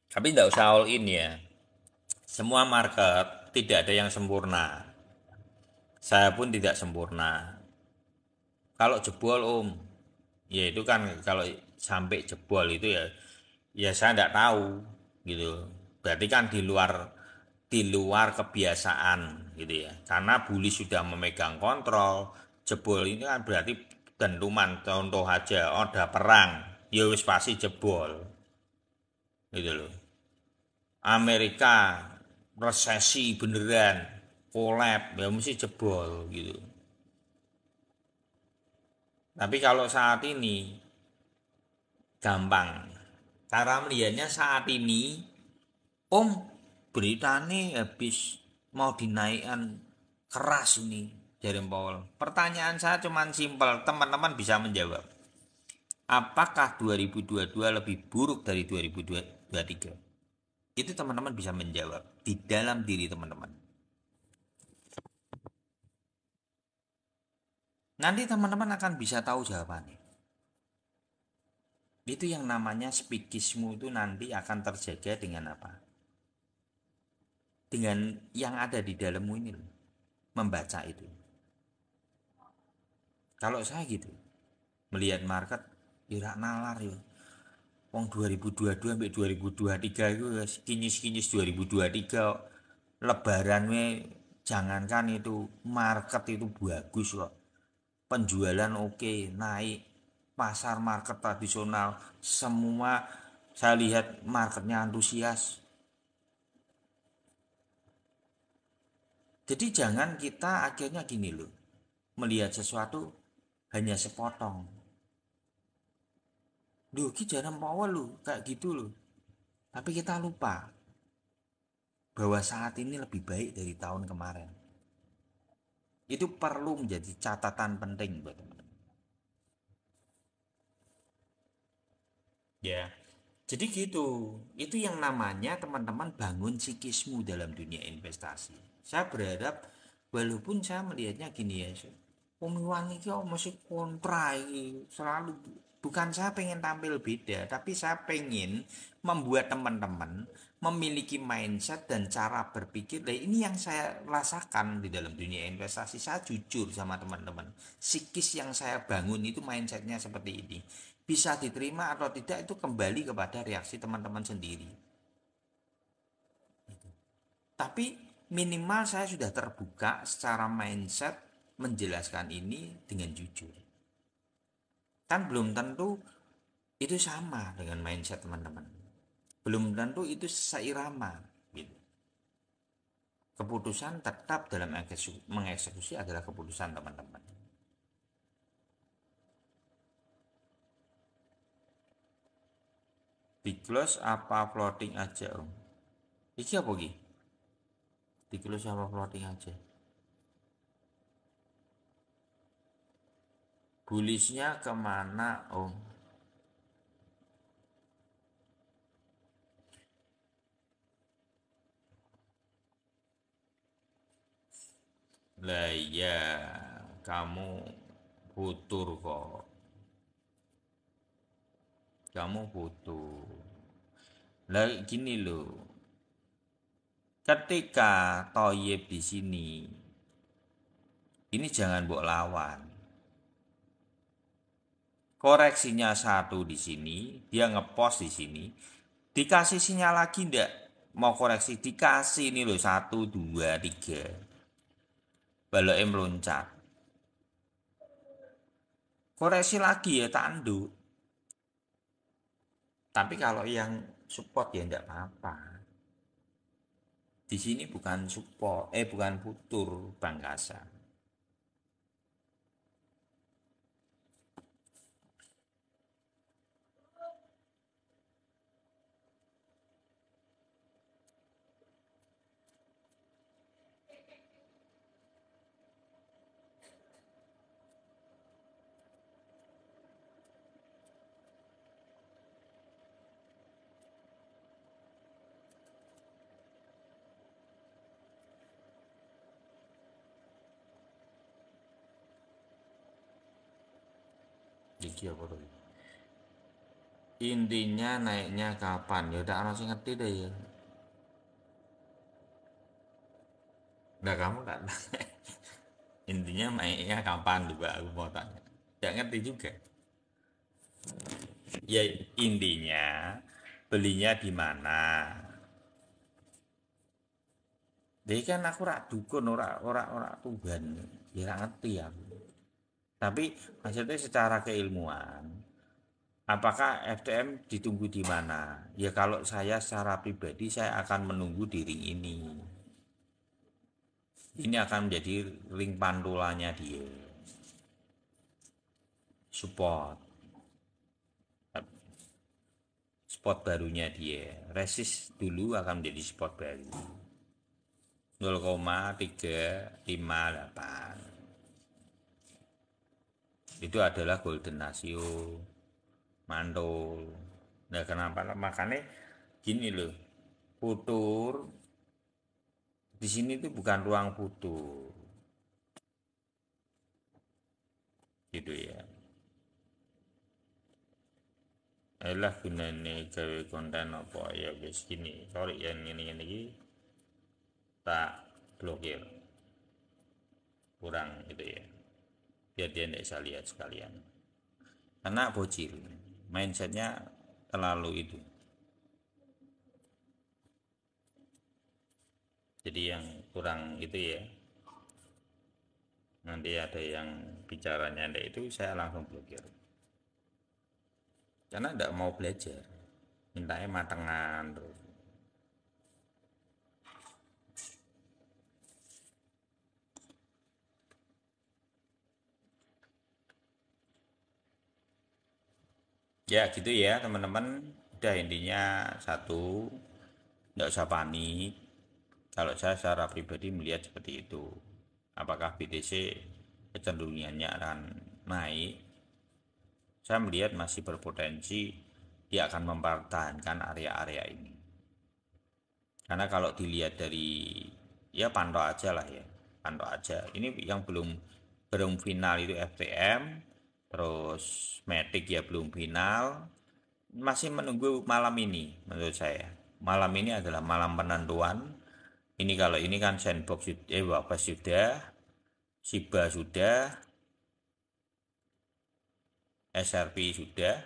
Tapi tidak usah all in ya. Semua market tidak ada yang sempurna. Saya pun tidak sempurna. Kalau jebol om, ya itu kan kalau sampai jebol itu ya saya tidak tahu gitu. Berarti kan di luar kebiasaan gitu ya. Karena bully sudah memegang kontrol, jebol ini kan berarti dentuman contoh aja, oh ada perang, ya wis pasti jebol gitu loh. Amerika resesi beneran, kolab ya mesti jebol gitu. Tapi kalau saat ini gampang. Cara melihatnya saat ini, Om, beritanya habis mau dinaikkan keras ini Jerome Powell. Pertanyaan saya cuma simpel, teman-teman bisa menjawab. Apakah 2022 lebih buruk dari 2023? Itu teman-teman bisa menjawab di dalam diri teman-teman. Nanti teman-teman akan bisa tahu jawabannya. Itu yang namanya spikismu itu nanti akan terjaga dengan apa? Dengan yang ada di dalammu ini loh. Membaca itu. Kalau saya gitu, melihat market ya nalar ya. Wong 2022 sampai 2023 itu kinyis-kinyis 2023 lebaran we jangankan itu market itu bagus kok. Penjualan oke, naik. Pasar market tradisional semua saya lihat marketnya antusias. Jadi jangan kita akhirnya gini loh, melihat sesuatu hanya sepotong. Duh, ki jarang power loh, kayak gitu loh. Tapi kita lupa bahwa saat ini lebih baik dari tahun kemarin. Itu perlu menjadi catatan penting buat teman-teman. Ya, jadi gitu. Itu yang namanya teman-teman bangun psikismu dalam dunia investasi. Saya berharap walaupun saya melihatnya gini ya, pemiluan ini masih kontra ini selalu bukan saya pengen tampil beda, tapi saya pengen membuat teman-teman memiliki mindset dan cara berpikir. Dan ini yang saya rasakan di dalam dunia investasi. Saya jujur sama teman-teman. Psikis yang saya bangun itu mindsetnya seperti ini. Bisa diterima atau tidak itu kembali kepada reaksi teman-teman sendiri. Tapi minimal saya sudah terbuka secara mindset menjelaskan ini dengan jujur. Kan belum tentu itu sama dengan mindset teman-teman. Belum tentu itu seirama gitu. Keputusan tetap dalam mengeksekusi adalah keputusan teman-teman. Di close apa floating aja om? Iki apa ki? Di close apa floating aja? Bullishnya kemana om? Lah iya, kamu futur kok. Kamu butuh. Lah gini loh. Ketika Toyib di sini, ini jangan mbok lawan. Koreksinya satu di sini, dia ngepost di sini, dikasih sinyal lagi ndak? Mau koreksi dikasih ini loh 1, 2, 3. Baloknya meloncat. Koreksi lagi ya tanduk. Tapi kalau yang support ya ndak apa-apa. Di sini bukan support, bukan futur Bang Kasa. Iki apa tuh? Intinya naiknya kapan? Ya udah harus ngerti deh ya. Udah kamu kan. Intinya naiknya kapan juga aku mau tanya. Gak ngerti juga. Ya intinya belinya di mana? Jadi kan aku rak dukun ora Tuhan. Ya gak ngerti aku. Tapi maksudnya secara keilmuan, apakah FTM ditunggu di mana? Ya kalau saya secara pribadi saya akan menunggu di ring ini. Ini akan menjadi ring pantulanya dia. Support. Spot barunya dia. Resist dulu akan menjadi spot baru. 0,358. Itu adalah golden ratio mantul. Nah kenapa makanya gini loh, futur di sini tuh bukan ruang futur gitu ya. Alah gunane gawe konten apa ya wis gini sorry ya ini tak blokir kurang gitu ya biar dia tidak bisa lihat sekalian karena bocil mindsetnya terlalu itu. Jadi yang kurang itu ya, nanti ada yang bicaranya ada itu saya langsung blokir karena tidak mau belajar, mintanya matengan terus. Ya gitu ya teman-teman, udah intinya satu, tidak usah panik. Kalau saya secara pribadi melihat seperti itu, apakah BTC kecenderungannya akan naik, saya melihat masih berpotensi dia akan mempertahankan area-area ini. Karena kalau dilihat dari ya pantau aja lah ya, pantau aja. Ini yang belum final itu FTM, terus Matic ya belum final, masih menunggu malam ini menurut saya. Malam ini adalah malam penentuan. Ini kalau ini kan sandbox Wapas sudah, Shiba sudah, SRP sudah,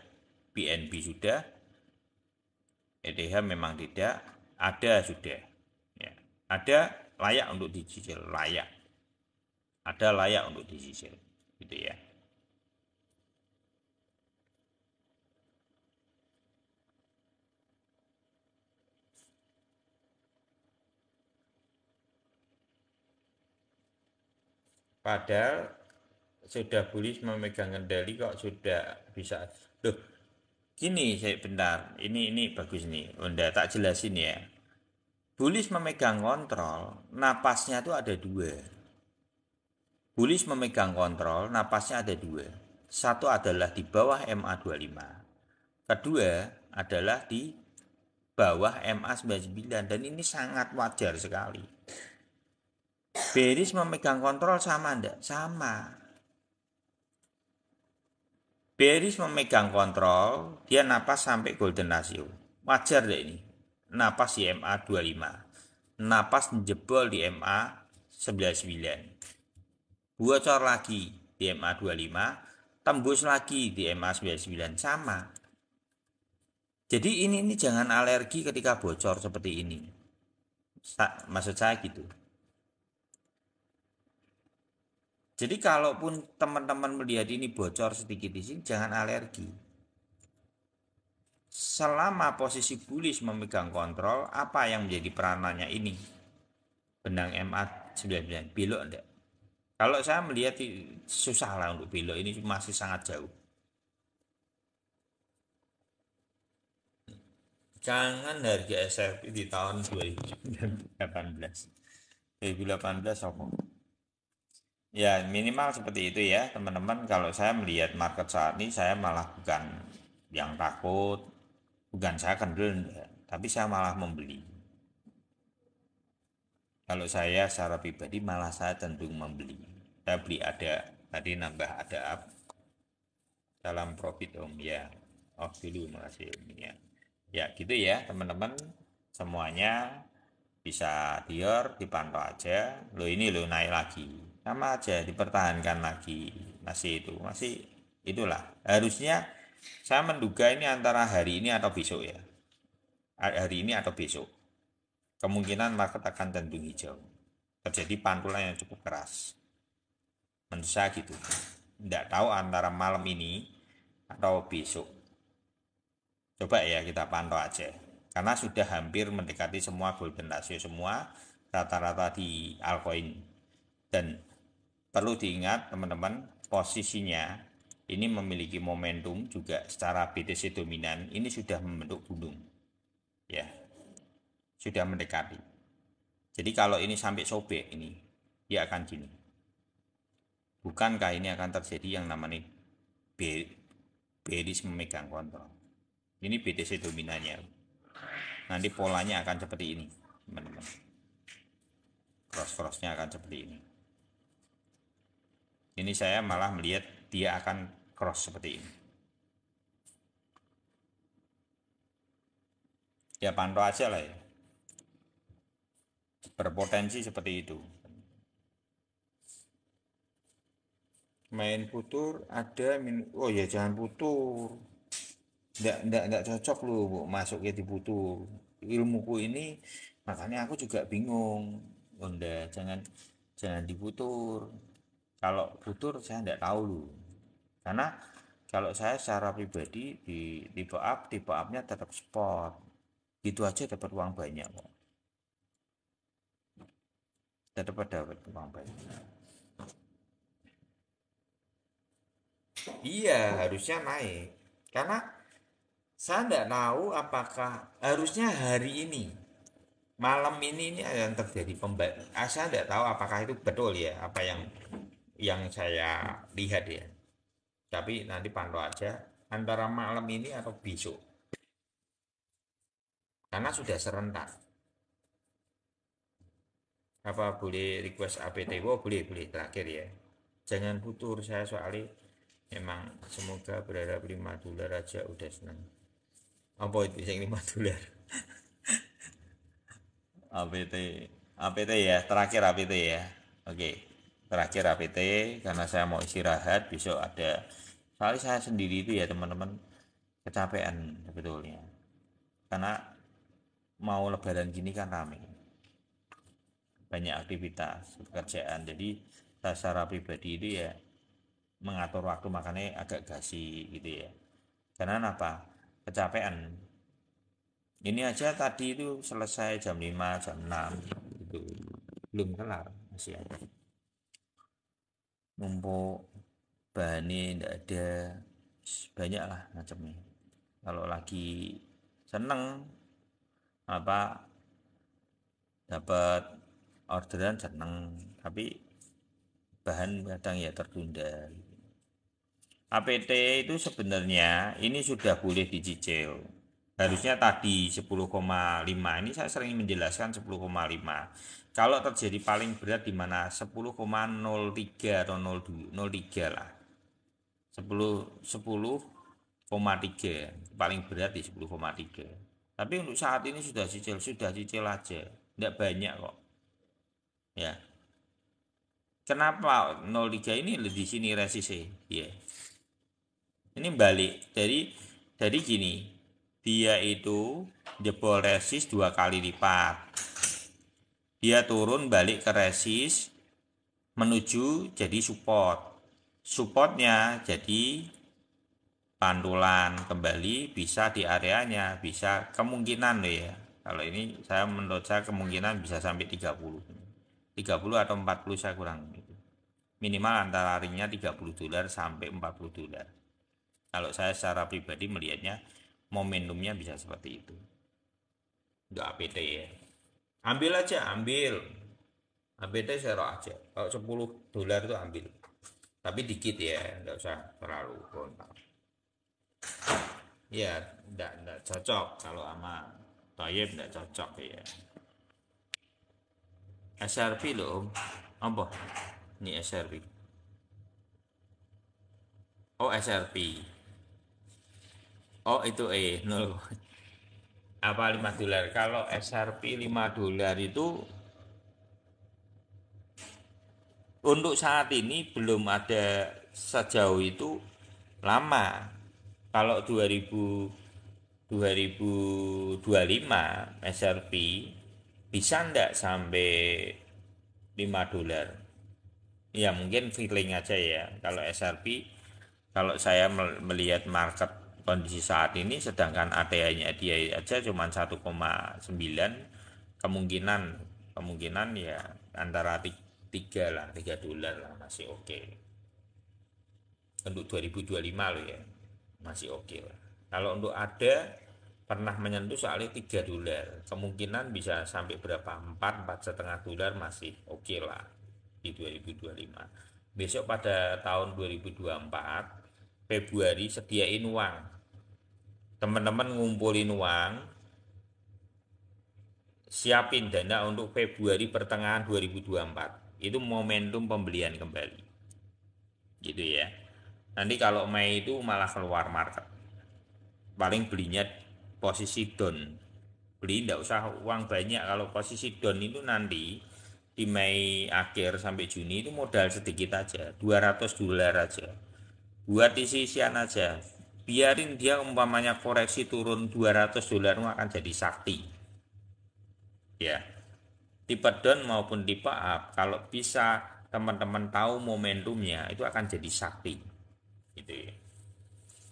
BNB sudah, ETH memang tidak, ada sudah. Ya. Ada layak untuk dicicil, layak. Ada layak untuk dicicil, gitu ya. Padahal sudah bullish memegang kendali kok sudah bisa. Loh, gini saya bentar. Ini bagus nih. Unda tak jelasin ya. Bullish memegang kontrol, napasnya itu ada dua. Bullish memegang kontrol, napasnya ada dua. Satu adalah di bawah MA25. Kedua adalah di bawah MA99 dan ini sangat wajar sekali. Bearish memegang kontrol sama enggak? Sama. Bearish memegang kontrol, dia napas sampai golden ratio. Wajar deh ini. Napas di MA25. Napas jebol di MA99. Bocor lagi di MA25, tembus lagi di MA99 sama. Jadi ini jangan alergi ketika bocor seperti ini. Maksud saya gitu. Jadi kalaupun teman-teman melihat ini bocor sedikit di sini, jangan alergi. Selama posisi bullish memegang kontrol, apa yang menjadi peranannya ini? Benang MA99, belok enggak? Kalau saya melihat susah lah untuk belok, ini masih sangat jauh. Jangan harga SRP di tahun 2018. 2018 apa? Ya minimal seperti itu ya teman-teman. Kalau saya melihat market saat ini, saya malah bukan yang takut, bukan saya kendel, tapi saya malah membeli. Kalau saya secara pribadi malah saya cenderung membeli. Saya beli ada, tadi nambah ada up dalam profit om ya. Off dulu, makasih om ya. Ya gitu ya teman-teman, semuanya bisa dior dipantau aja. Lo ini lo naik lagi, sama aja dipertahankan lagi, masih itu masih itulah. Harusnya saya menduga ini antara hari ini atau besok ya, hari ini atau besok kemungkinan market akan cenderung hijau, terjadi pantulan yang cukup keras menurut saya gitu. Tidak tahu antara malam ini atau besok, coba ya kita pantau aja karena sudah hampir mendekati semua golden ratio, semua rata-rata di altcoin. Dan perlu diingat teman-teman, posisinya ini memiliki momentum juga secara BTC dominan, ini sudah membentuk gunung ya, sudah mendekati. Jadi kalau ini sampai sobek ini, dia akan gini. Bukankah ini akan terjadi yang namanya bearish memegang kontrol? Ini BTC dominannya. Nanti polanya akan seperti ini, teman-teman. Cross-crossnya akan seperti ini. Ini saya malah melihat dia akan cross seperti ini. Ya pantau aja lah ya. Berpotensi seperti itu. Main futur ada oh ya jangan futur. Nggak cocok lu Bu, masuknya di futur. Ilmuku ini makanya aku juga bingung. Bunda, jangan diputur. Kalau futur saya nggak tahu lu. Karena kalau saya secara pribadi di tipe upnya tetap spot. Gitu aja dapat uang banyak kok. Tetap dapat uang banyak. Iya, harusnya naik. Karena saya tidak tahu apakah harusnya hari ini, malam ini yang terjadi pembalikan. Saya tidak tahu apakah itu betul ya, apa yang saya lihat ya. Tapi nanti pantau aja antara malam ini atau besok. Karena sudah serentak. Apa boleh request APT? Oh, boleh terakhir ya. Jangan putur saya soalnya memang semoga berharap 5 dolar aja udah senang. Apa itu yang 5 dolar? APT APT ya, terakhir APT ya. Oke, terakhir APT karena saya mau istirahat, besok ada. Soalnya saya sendiri itu ya teman-teman kecapean sebetulnya, karena mau lebaran gini kan rame, banyak aktivitas pekerjaan. Jadi saya secara pribadi itu ya mengatur waktu makanya agak gasi gitu ya. Karena apa? Kecapean. Ini aja tadi itu selesai jam 5 jam 6 itu belum kelar masih ada. mumpuk bahannya ndak ada, banyak lah macamnya. Kalau lagi seneng apa dapat orderan seneng, tapi bahan kadang ya tertunda. APT itu sebenarnya ini sudah boleh dicicil. Harusnya tadi 10,5. Ini saya sering menjelaskan 10,5. Kalau terjadi paling berat di mana 10,03 atau 0,3 lah. 10,3 paling berat di 10,3. Tapi untuk saat ini sudah cicil aja. Tidak banyak kok. Ya. Kenapa 0,3 ini di sini resisi? Ya. Ini balik dari gini, dia itu jebol resist 2 kali lipat, dia turun balik ke resist menuju jadi supportnya jadi pantulan kembali, bisa di areanya, bisa kemungkinan loh ya, kalau ini menurut saya kemungkinan bisa sampai 30 atau 40, saya kurang, minimal antara ringnya $30 sampai $40. Kalau saya secara pribadi melihatnya momentumnya bisa seperti itu. Untuk APT ya. Ambil aja, ambil. APT saya aja. Kalau $10 itu ambil. Tapi dikit ya, nggak usah terlalu frontal. Ya, enggak cocok kalau sama Toyib, enggak cocok ya. SRP loh, apa? Ini SRP. Oh, SRP. Oh, itu nol. Apa $5? Kalau SRP $5 itu untuk saat ini belum ada, sejauh itu lama. Kalau 2025 SRP bisa ndak sampai $5? Ya mungkin feeling aja ya. Kalau SRP, kalau saya melihat market kondisi saat ini, sedangkan ATH-nya dia aja cuma 1,9, kemungkinan kemungkinan ya antara 3 lah, $3 lah, masih oke. Untuk 2025 loh ya, masih oke lah. Kalau untuk ada pernah menyentuh soalnya $3, kemungkinan bisa sampai berapa, 4,5 $, masih oke lah di 2025. Besok pada tahun 2024 Februari sediain uang, teman-teman ngumpulin uang, siapin dana untuk Februari pertengahan 2024, itu momentum pembelian kembali gitu ya. Nanti kalau Mei itu malah keluar market, paling belinya posisi down, beli tidak usah uang banyak. Kalau posisi down itu nanti di Mei akhir sampai Juni itu modal sedikit aja, $200 aja, buat isi-isian aja, biarin dia umpamanya koreksi turun $200 akan jadi sakti ya. Tipe down maupun tipe up, kalau bisa teman-teman tahu momentumnya, itu akan jadi sakti gitu ya.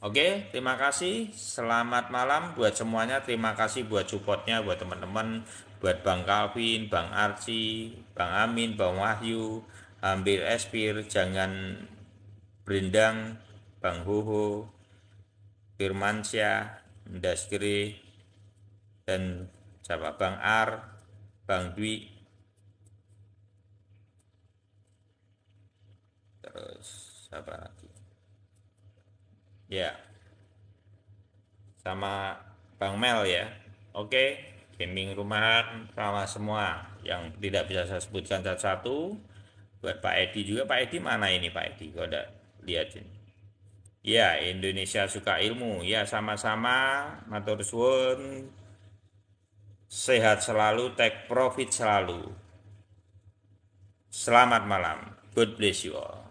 Oke, terima kasih. Selamat malam buat semuanya. Terima kasih buat supportnya, buat teman-teman, buat Bang Calvin, Bang Arci, Bang Amin, Bang Wahyu, Ambil Espir, Jangan Berendang, Bang Hoho, Firmansyah, Industri, dan siapa, Bang Ar, Bang Dwi, terus siapa lagi? Ya, sama Bang Mel ya. Oke, gaming rumahan sama semua yang tidak bisa saya sebutkan satu-satu. Buat Pak Edi juga, Pak Edi mana ini Pak Edi? Kau udah lihat ini. Ya, Indonesia suka ilmu. Ya, sama-sama. Matur suwun. Sehat selalu, take profit selalu. Selamat malam. God bless you all.